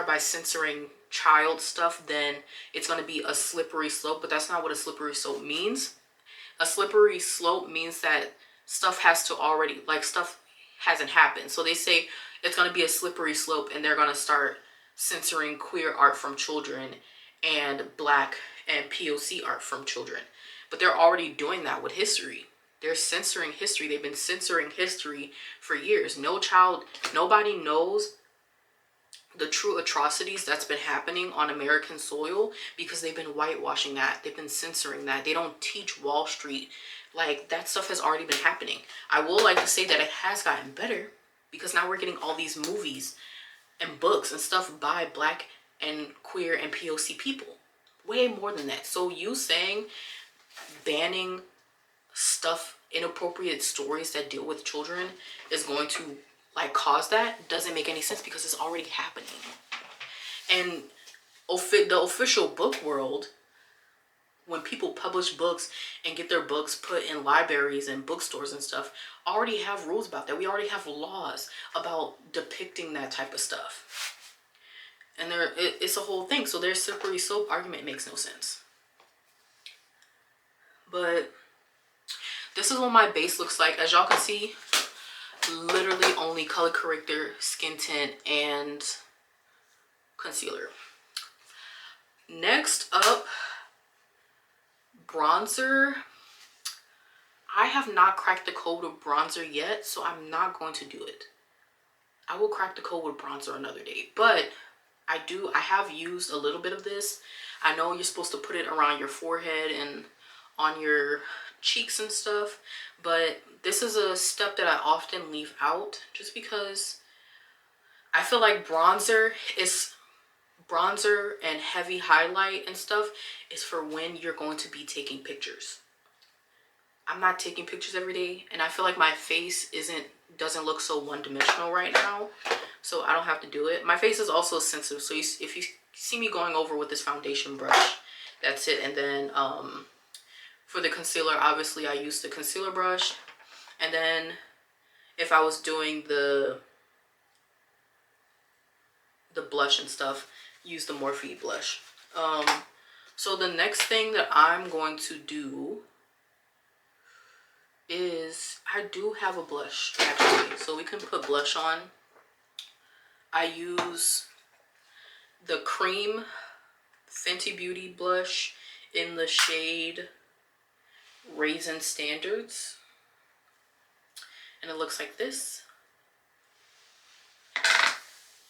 by censoring child stuff, then it's going to be a slippery slope. But that's not what a slippery slope means. A slippery slope means that stuff hasn't happened. So they say it's going to be a slippery slope and they're going to start censoring queer art from children and Black and POC art from children. But they're already doing that with history. They're censoring history. They've been censoring history for years. Nobody knows the true atrocities that's been happening on American soil because they've been whitewashing that. They've been censoring that. They don't teach Wall Street. Like, that stuff has already been happening. I will like to say that it has gotten better, because now we're getting all these movies and books and stuff by Black and queer and POC people. Way more than that. So you saying banning stuff, inappropriate stories that deal with children is going to like cause that doesn't make any sense, because it's already happening. And the official book world, when people publish books and get their books put in libraries and bookstores and stuff, already have rules about that. We already have laws about depicting that type of stuff. And it's a whole thing. So their slippery slope argument makes no sense. But this is what my base looks like. As y'all can see, literally only color corrector, skin tint, and concealer. Next up, bronzer. I have not cracked the code of bronzer yet, so I'm not going to do it. I will crack the code with bronzer another day. But I have used a little bit of this. I know you're supposed to put it around your forehead and on your cheeks and stuff, but this is a step that I often leave out just because I feel like bronzer and heavy highlight and stuff is for when you're going to be taking pictures. I'm not taking pictures every day, and I feel like my face doesn't look so one-dimensional right now, so I don't have to do it. My face is also sensitive, so if you see me going over with this foundation brush, that's it. And then for the concealer, obviously I use the concealer brush, and then if I was doing the blush and stuff, use the Morphe blush. So the next thing that I'm going to do is, I do have a blush actually, so we can put blush on. I use the cream Fenty Beauty blush in the shade Raisin Standards. And it looks like this.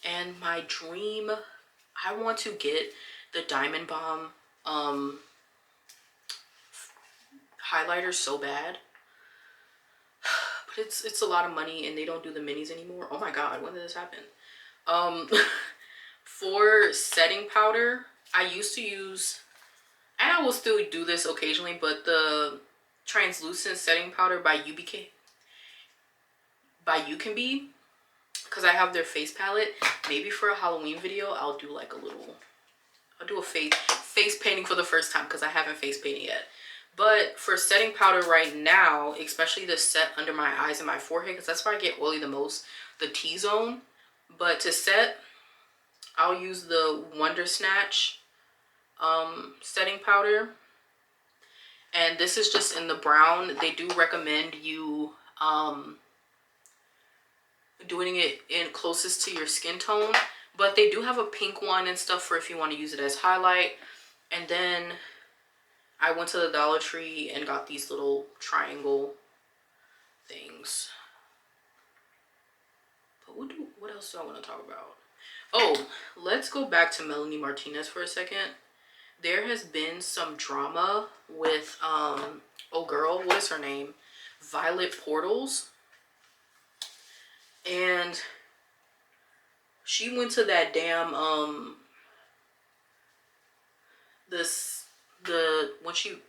And my dream, I want to get the Diamond Bomb highlighter so bad. But it's a lot of money and they don't do the minis anymore. Oh my god, when did this happen? For setting powder, I used to use, and I will still do this occasionally, but the translucent setting powder by UCanBe, because I have their face palette. Maybe for a Halloween video, I'll do like I'll do a face painting for the first time because I haven't face painted yet. But for setting powder right now, especially the set under my eyes and my forehead, because that's where I get oily the most, the T-zone. But to set, I'll use the Wonder Snatch setting powder. And this is just in the brown. They do recommend you doing it in closest to your skin tone. But they do have a pink one and stuff for if you want to use it as highlight. And then I went to the Dollar Tree and got these little triangle things. But what else do I want to talk about? Oh, let's go back to Melanie Martinez for a second. There has been some drama with, oh girl, what is her name? Violet Portals. And she went to that damn,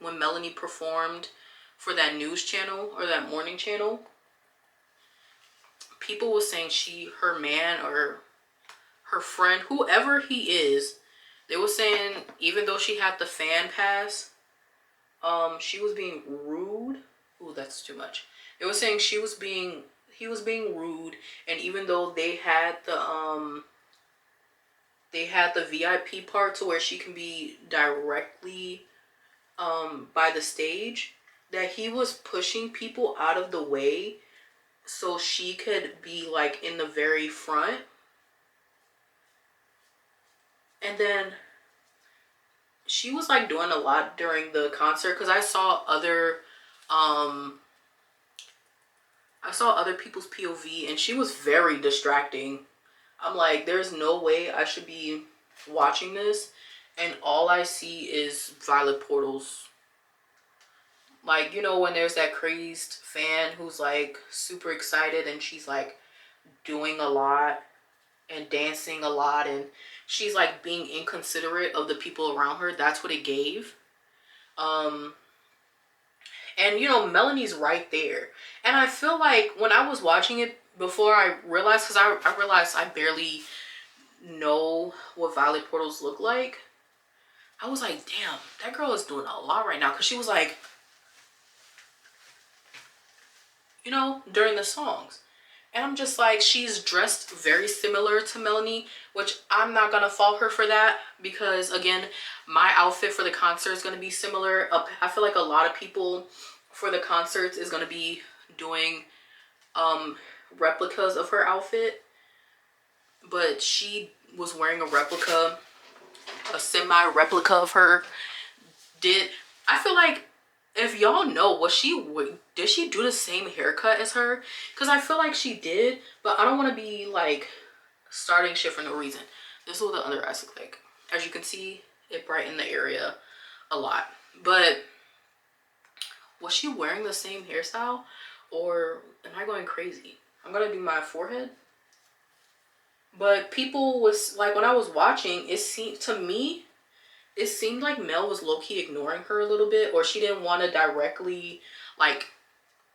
when Melanie performed for that news channel or that morning channel, people were saying her man or her friend, whoever he is, they were saying even though she had the fan pass, she was being rude. Ooh, that's too much. They were saying he was being rude, and even though they had the VIP part to where she can be directly by the stage, that he was pushing people out of the way so she could be like in the very front. And then she was like doing a lot during the concert, because I saw other people's POV and she was very distracting. I'm like, there's no way I should be watching this and all I see is Violet Portals. Like, you know when there's that crazed fan who's like super excited and she's like doing a lot and dancing a lot and she's like being inconsiderate of the people around her. That's what it gave. And you know, Melanie's right there. And I feel like when I was watching it before I realized, because I realized I barely know what Violet Portals look like. I was like, damn, that girl is doing a lot right now. Because she was like, you know, during the songs. And I'm just like, she's dressed very similar to Melanie, which I'm not going to fault her for that. Because, again, my outfit for the concert is going to be similar. I feel like a lot of people for the concerts is going to be doing replicas of her outfit. But she was wearing a semi-replica of her. I feel like, if y'all know, did she do the same haircut as her? Because I feel like she did, but I don't want to be like starting shit for no reason. This is what the other eyes look like. As you can see, it brightened the area a lot. But was she wearing the same hairstyle, or am I going crazy? I'm gonna do my forehead. But people was like, when I was watching, it seemed like Mel was low-key ignoring her a little bit, or she didn't want to directly like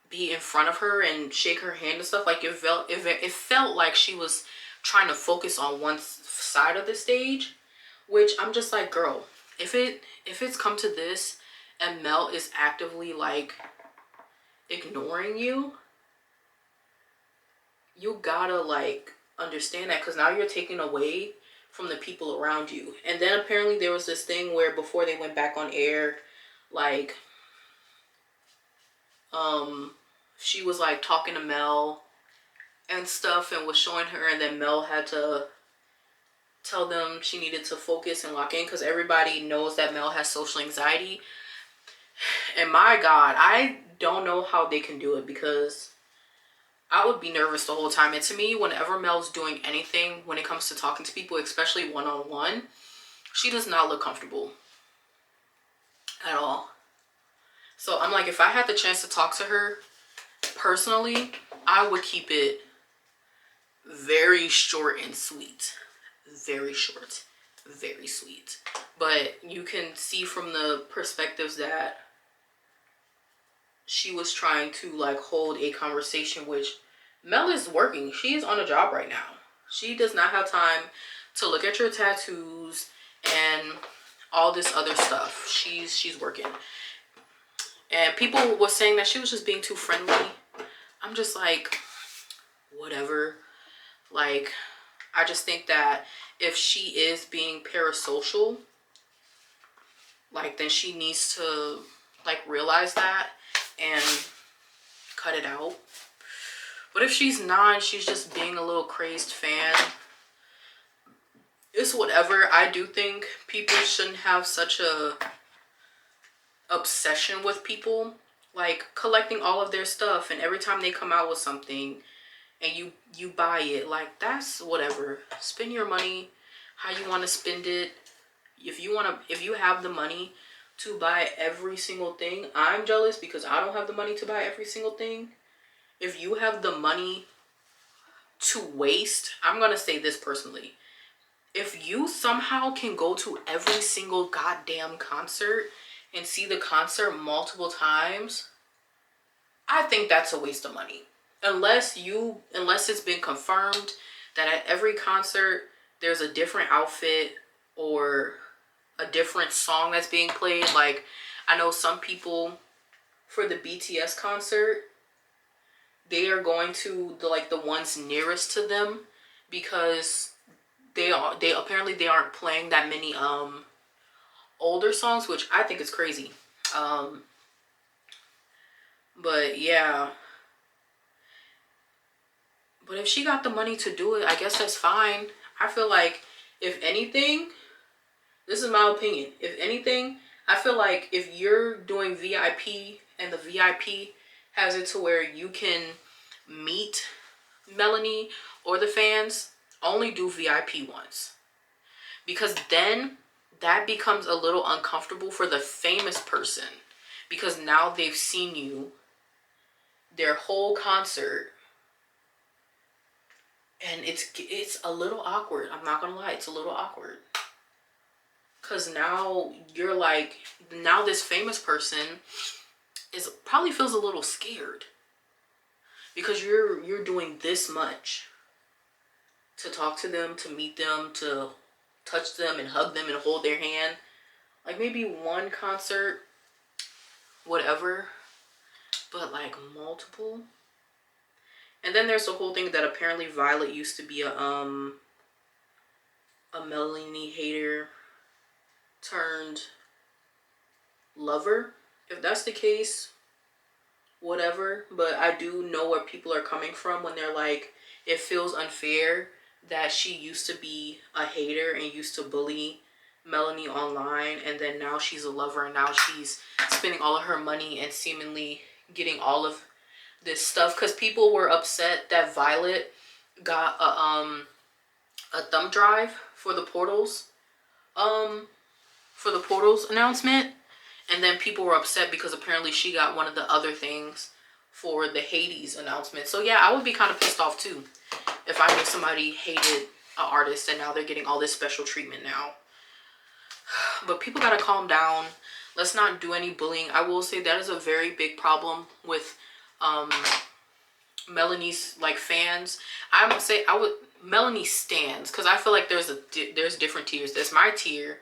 be in front of her and shake her hand and stuff. Like it felt like she was trying to focus on one side of the stage, which I'm just like, girl, if it's come to this and Mel is actively like ignoring you, you gotta like understand that, because now you're taking away from the people around you. And then apparently there was this thing where before they went back on air, like she was like talking to Mel and stuff and was showing her, and then Mel had to tell them she needed to focus and lock in, because everybody knows that Mel has social anxiety. And my God, I don't know how they can do it, because I would be nervous the whole time. And to me, whenever Mel's doing anything when it comes to talking to people, especially one-on-one, she does not look comfortable at all. So I'm like, if I had the chance to talk to her personally, I would keep it very short and sweet. Very short, very sweet. But you can see from the perspectives that she was trying to like hold a conversation, which Mel is working. She is on a job right now. She does not have time to look at your tattoos and all this other stuff. She's working. And people were saying that she was just being too friendly. I'm just like, whatever. Like, I just think that if she is being parasocial, like, then she needs to like realize that and cut it out. But if she's not, she's just being a little crazed fan, it's whatever. I do think people shouldn't have such a obsession with people, like collecting all of their stuff, and every time they come out with something and you buy it, like, that's whatever. Spend your money how you want to spend it. If you have the money to buy every single thing, I'm jealous because I don't have the money to buy every single thing. If you have the money to waste, I'm gonna say this personally, if you somehow can go to every single goddamn concert and see the concert multiple times, I think that's a waste of money. Unless it's been confirmed that at every concert there's a different outfit or a different song that's being played. Like, I know some people for the BTS concert, they are going to the ones nearest to them, because they apparently they aren't playing that many older songs, which I think is crazy. But yeah, but if she got the money to do it, I guess that's fine. I feel like, if anything, this is my opinion, if anything, I feel like if you're doing VIP and the VIP has it to where you can meet Melanie or the fans, only do VIP once. Because then that becomes a little uncomfortable for the famous person, because now they've seen you their whole concert, and it's a little awkward. I'm not gonna lie, it's a little awkward, because now you're like, now this famous person probably feels a little scared, because you're doing this much to talk to them, to meet them, to touch them and hug them and hold their hand. Like, maybe one concert, whatever, but like multiple. And then there's the whole thing that apparently Violet used to be a Melanie hater turned lover. If that's the case, whatever. But I do know where people are coming from when they're like, it feels unfair that she used to be a hater and used to bully Melanie online, and then now she's a lover, and now she's spending all of her money and seemingly getting all of this stuff. Because people were upset that Violet got a thumb drive for the portals announcement, and then people were upset because apparently she got one of the other things for the Hades announcement. So yeah, I would be kind of pissed off too if I knew somebody hated an artist and now they're getting all this special treatment now. But people gotta calm down. Let's not do any bullying. I will say that is a very big problem with Melanie's like fans. I would say Melanie stans, because I feel like there's different tiers. There's my tier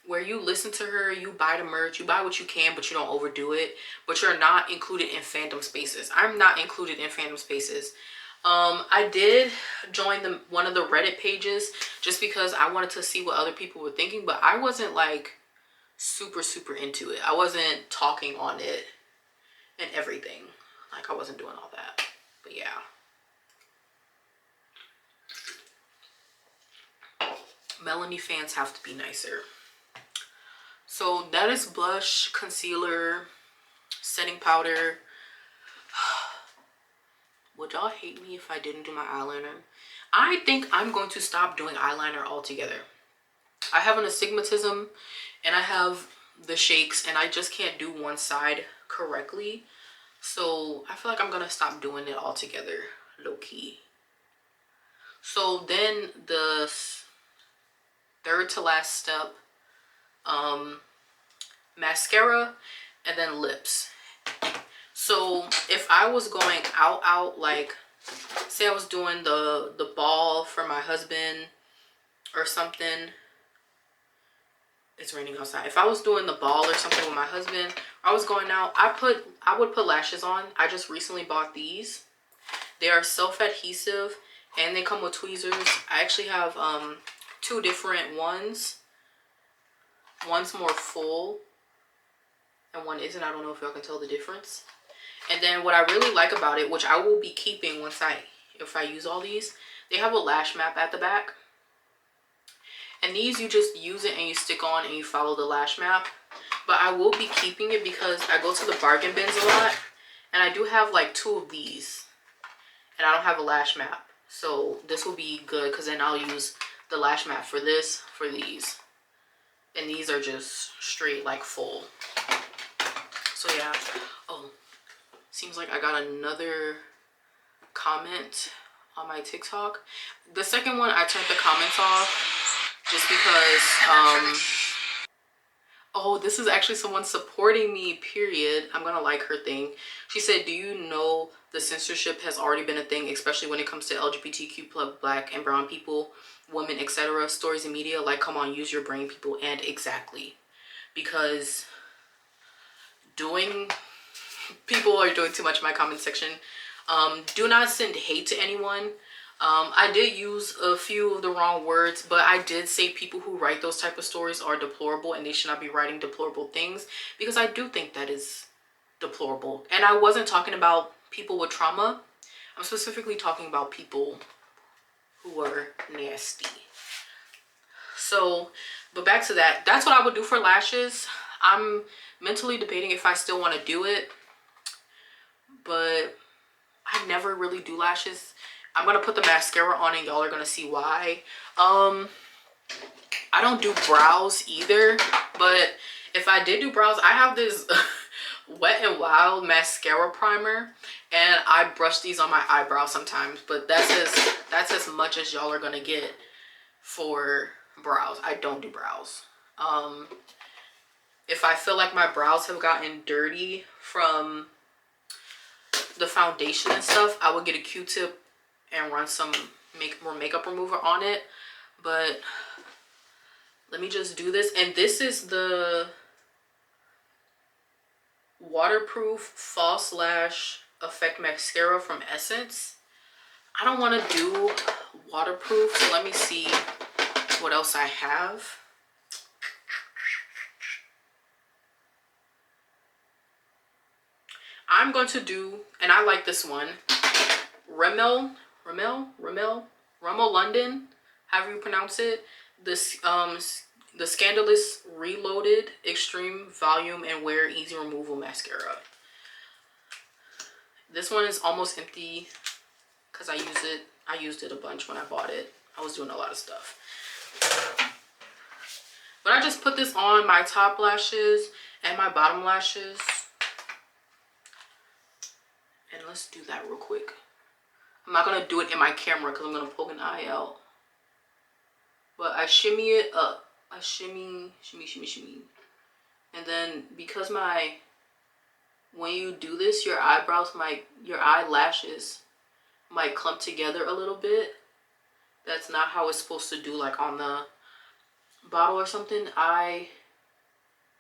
where you listen to her, you buy the merch, you buy what you can, but you don't overdo it. But you're not included in fandom spaces. I'm not included in fandom spaces. I did join one of the Reddit pages just because I wanted to see what other people were thinking, but I wasn't like super into it. I wasn't talking on it and everything. Like, I wasn't doing all that. But yeah. Melanie fans have to be nicer. So that is blush, concealer, setting powder. Would y'all hate me if I didn't do my eyeliner? I think I'm going to stop doing eyeliner altogether. I have an astigmatism and I have the shakes, and I just can't do one side correctly. So I feel like I'm gonna stop doing it altogether, low-key. So then the third to last step, mascara and then lips. So if I was going out, like say I was doing the ball for my husband or something. It's raining outside. If I was doing the ball or something with my husband, I was going out, I would put lashes on. I just recently bought these. They are self-adhesive and they come with tweezers. I actually have two different ones. One's more full and one isn't. I don't know if y'all can tell the difference. And then what I really like about it, which I will be keeping if I use all these, they have a lash map at the back. And these, you just use it and you stick on and you follow the lash map. But I will be keeping it because I go to the bargain bins a lot. And I do have like 2 of these. And I don't have a lash map. So this will be good because then I'll use the lash map for this, for these. And these are just straight like full. So yeah. Oh, seems like I got another comment on my TikTok. The second one, I turned the comments off. Just because, oh, this is actually someone supporting me, period. I'm gonna like her thing. She said, do you know the censorship has already been a thing, especially when it comes to LGBTQ plus black and brown people, women, etc. Stories and media, like, come on, use your brain, people. And exactly. Because people are doing too much in my comment section. Do not send hate to anyone. I did use a few of the wrong words, but I did say people who write those type of stories are deplorable and they should not be writing deplorable things, because I do think that is deplorable. And I wasn't talking about people with trauma. I'm specifically talking about people who are nasty. So, but back to that. That's what I would do for lashes. I'm mentally debating if I still want to do it, but I never really do lashes. I'm gonna put the mascara on and y'all are gonna see why. I don't do brows either, but if I did do brows, I have this Wet n Wild mascara primer, and I brush these on my eyebrows sometimes, but that's as much as y'all are gonna get for brows. I don't do brows. If I feel like my brows have gotten dirty from the foundation and stuff, I would get a Q-tip and run some makeup remover on it. But let me just do this. And this is the waterproof false lash effect mascara from Essence. I don't want to do waterproof, so let me see what else I have. I'm going to do, and I like this one, Rimmel London, however you pronounce it. This the Scandalous Reloaded Extreme Volume and Wear Easy Removal Mascara. This one is almost empty because I used it a bunch when I bought it. I was doing a lot of stuff. But I just put this on my top lashes and my bottom lashes. And let's do that real quick. I'm not going to do it in my camera because I'm going to poke an eye out. But I shimmy it up. I shimmy. And then because when you do this, your eyelashes might clump together a little bit. That's not how it's supposed to do, like on the bottle or something. I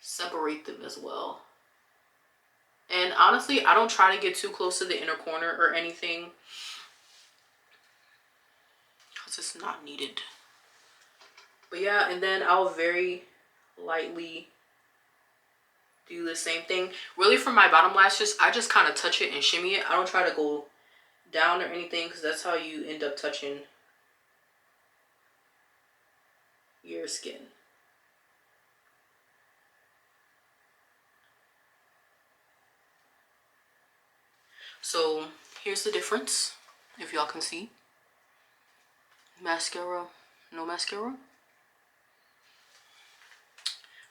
separate them as well. And honestly, I don't try to get too close to the inner corner or anything, because it's not needed. But yeah, and then I'll very lightly do the same thing. Really, for my bottom lashes, I just kind of touch it and shimmy it. I don't try to go down or anything, because that's how you end up touching your skin. So here's the difference, if y'all can see. Mascara, no mascara.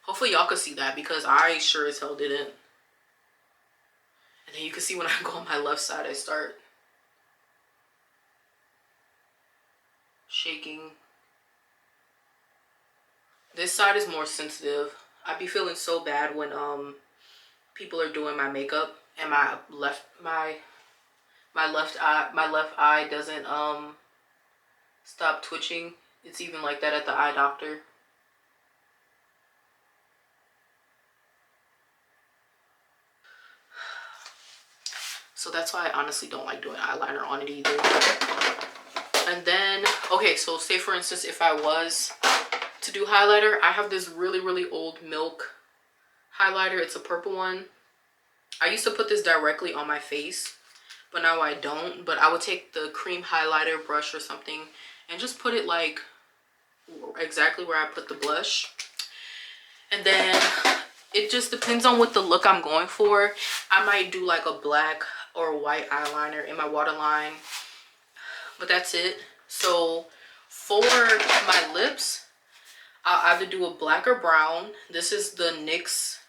Hopefully y'all can see that because I sure as hell didn't. And then you can see when I go on my left side, I start shaking. This side is more sensitive. I be feeling so bad when people are doing my makeup and my left eye doesn't stop twitching. It's even like that at the eye doctor. So that's why I honestly don't like doing eyeliner on it either. And then, okay, so say for instance, if I was to do highlighter, I have this really, really old Milk highlighter. It's a purple one. I used to put this directly on my face, but now I don't. But I would take the cream highlighter brush or something and just put it like exactly where I put the blush. And then it just depends on what the look I'm going for. I might do like a black or white eyeliner in my waterline, but that's it. So for my lips, I'll either do a black or brown. This is the NYX,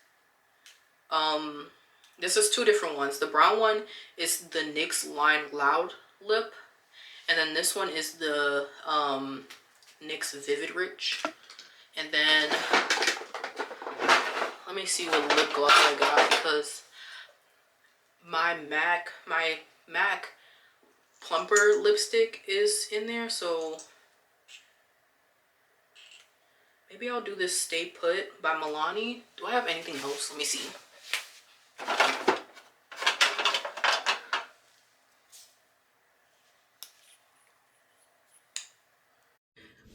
this is two different ones. The brown one is the NYX Line Loud Lip, and then this one is the NYX Vivid Rich. And then let me see what lip gloss I got, because my MAC plumper lipstick is in there, so maybe I'll do this Stay Put by Milani. Do I have anything else? Let me see.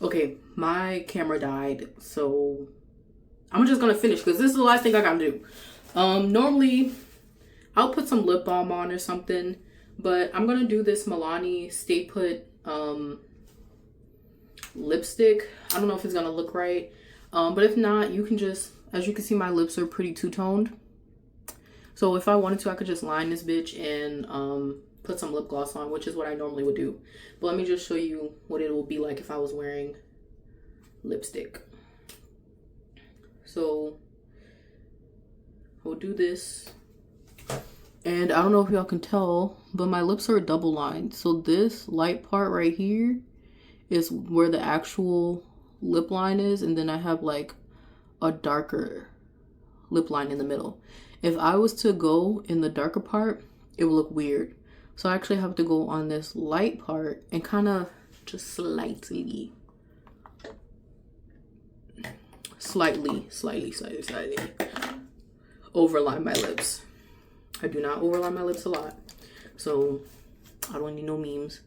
Okay, my camera died, so I'm just gonna finish because this is the last thing I gotta do. Normally I'll put some lip balm on or something, but I'm gonna do this Milani Stay Put lipstick. I don't know if it's gonna look right, but if not, you can just, as you can see, my lips are pretty two-toned, so if I wanted to, I could just line this bitch and put some lip gloss on, which is what I normally would do. But let me just show you what it will be like if I was wearing lipstick. So I'll do this, and I don't know if y'all can tell, but my lips are double lined. So this light part right here is where the actual lip line is, and then I have like a darker lip line in the middle. If I was to go in the darker part, it would look weird. So I actually have to go on this light part and kind of just slightly overline my lips. I do not overline my lips a lot, so I don't need no memes.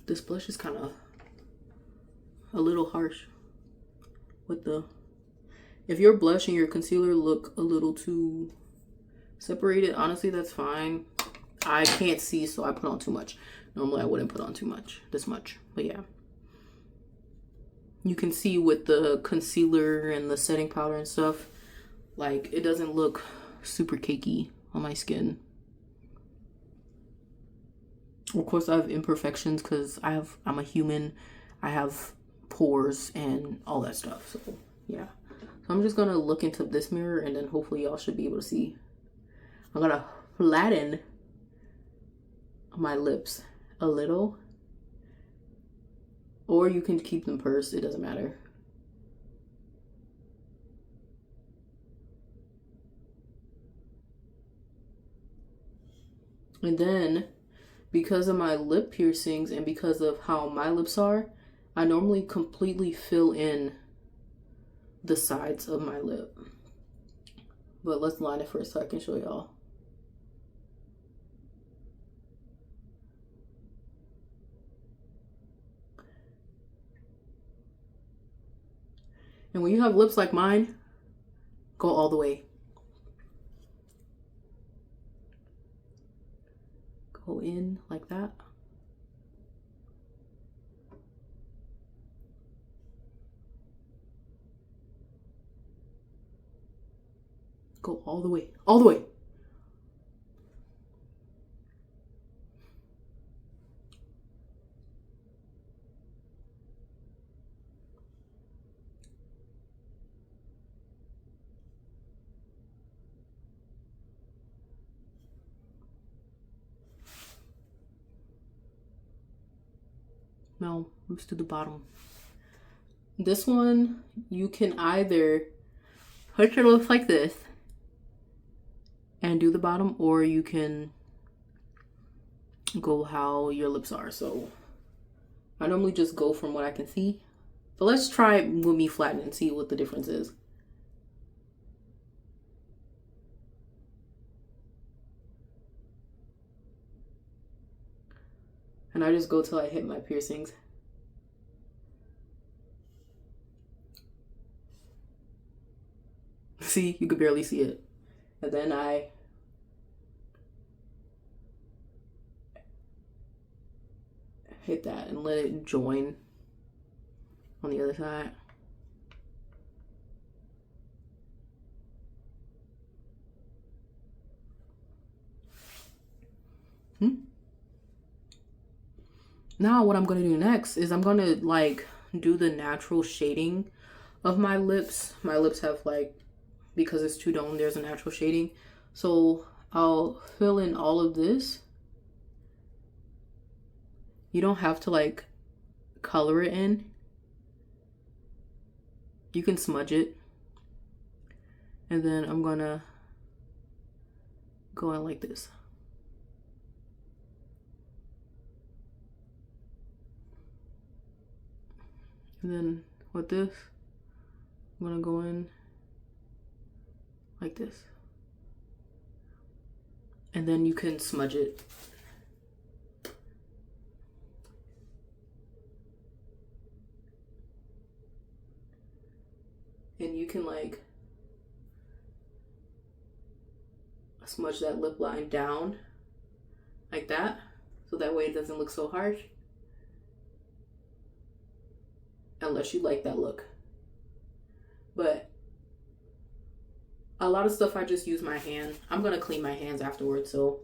This blush is kind of a little harsh with the, if your blush and your concealer look a little too separated, honestly, that's fine. I can't see, so I put on too much. Normally I wouldn't put on too much, this much, but yeah. You can see with the concealer and the setting powder and stuff, like it doesn't look super cakey on my skin. Of course I have imperfections because I'm a human. I have pores and all that stuff, so yeah. So I'm just gonna look into this mirror and then hopefully y'all should be able to see. I'm gonna flatten my lips a little, or you can keep them pursed, it doesn't matter. And then because of my lip piercings and because of how my lips are, I normally completely fill in the sides of my lip. But let's line it first so I can show y'all. And when you have lips like mine, go all the way. Go in like that. Go all the way. All the way. No, let's do the bottom. This one, you can either put your lips like this and do the bottom, or you can go how your lips are. So I normally just go from what I can see. But let's try it with me flattened and see what the difference is. And I just go till I hit my piercings. See, you could barely see it. And then I hit that and let it join on the other side. Now what I'm gonna do next is I'm gonna like do the natural shading of my lips. My lips have like, because it's two tone, there's a natural shading. So I'll fill in all of this. You don't have to like color it in. You can smudge it. And then I'm gonna go in like this. And then with this, I'm gonna go in like this. And then you can smudge it. And you can like smudge that lip line down like that, so that way it doesn't look so harsh. Unless you like that look. But a lot of stuff I just use my hand. I'm gonna clean my hands afterwards, so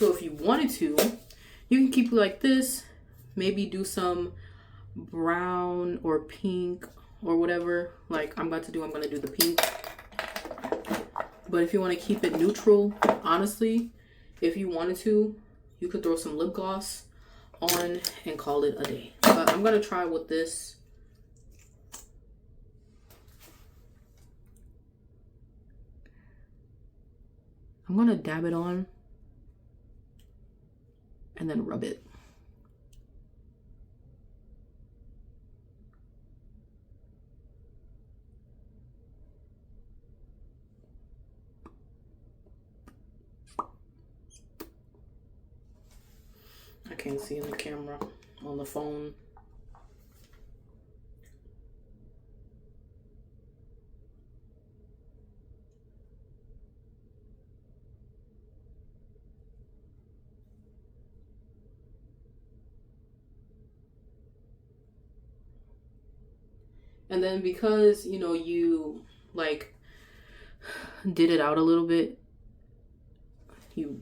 if you wanted to, you can keep it like this, maybe do some brown or pink or whatever. Like I'm gonna do the pink. But if you want to keep it neutral, honestly, if you wanted to, you could throw some lip gloss on and call it a day. But I'm gonna try with this. I'm gonna dab it on and then rub it. I can't see in the camera on the phone. And then because, you know, you like did it out a little bit, you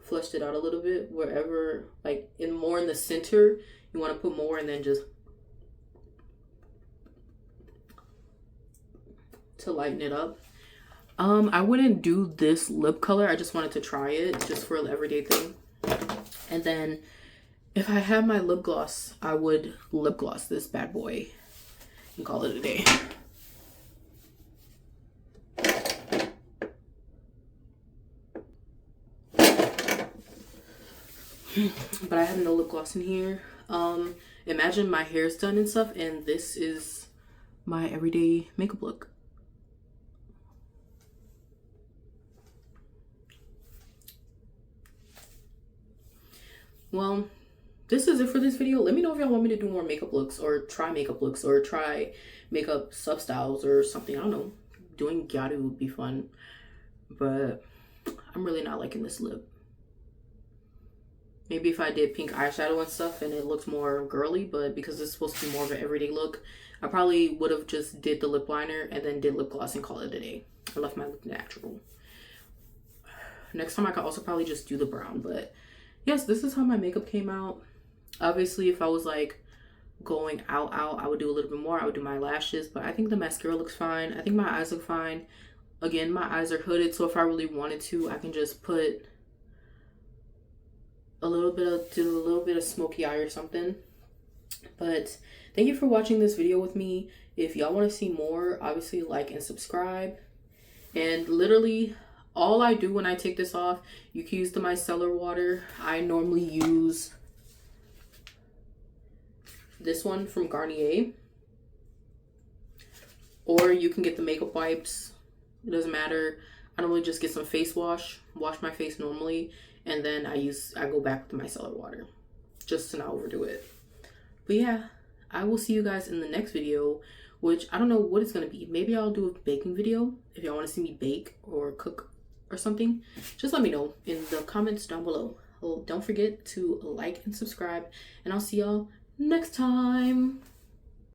flushed it out a little bit wherever, like more in the center, you want to put more, and then just to lighten it up. I wouldn't do this lip color. I just wanted to try it just for an everyday thing. And then if I had my lip gloss, I would lip gloss this bad boy and call it a day. But I have no lip gloss in here. Imagine my hair's done and stuff, and this is my everyday makeup look. Well, this is it for this video. Let me know if y'all want me to do more makeup looks or try makeup looks or try makeup sub styles or something. I don't know. Doing Gyadu would be fun. But I'm really not liking this lip. Maybe if I did pink eyeshadow and stuff and it looks more girly, but because it's supposed to be more of an everyday look, I probably would have just did the lip liner and then did lip gloss and call it a day. I left my look natural. Next time I could also probably just do the brown, but yes, this is how my makeup came out. Obviously, if I was like going out, I would do a little bit more. I would do my lashes, but I think the mascara looks fine. I think my eyes look fine. Again, my eyes are hooded, so if I really wanted to, I can just put do a little bit of smoky eye or something. But thank you for watching this video with me. If y'all want to see more, obviously like and subscribe. And literally all I do when I take this off, you can use the micellar water. I normally use this one from Garnier, or you can get the makeup wipes. It doesn't matter. I normally just get some face wash my face normally, and then I go back with the micellar water just to not overdo it. But yeah, I will see you guys in the next video, which I don't know what it's gonna be. Maybe I'll do a baking video. If y'all want to see me bake or cook or something, just let me know in the comments down below. Well, don't forget to like and subscribe, and I'll see y'all next time.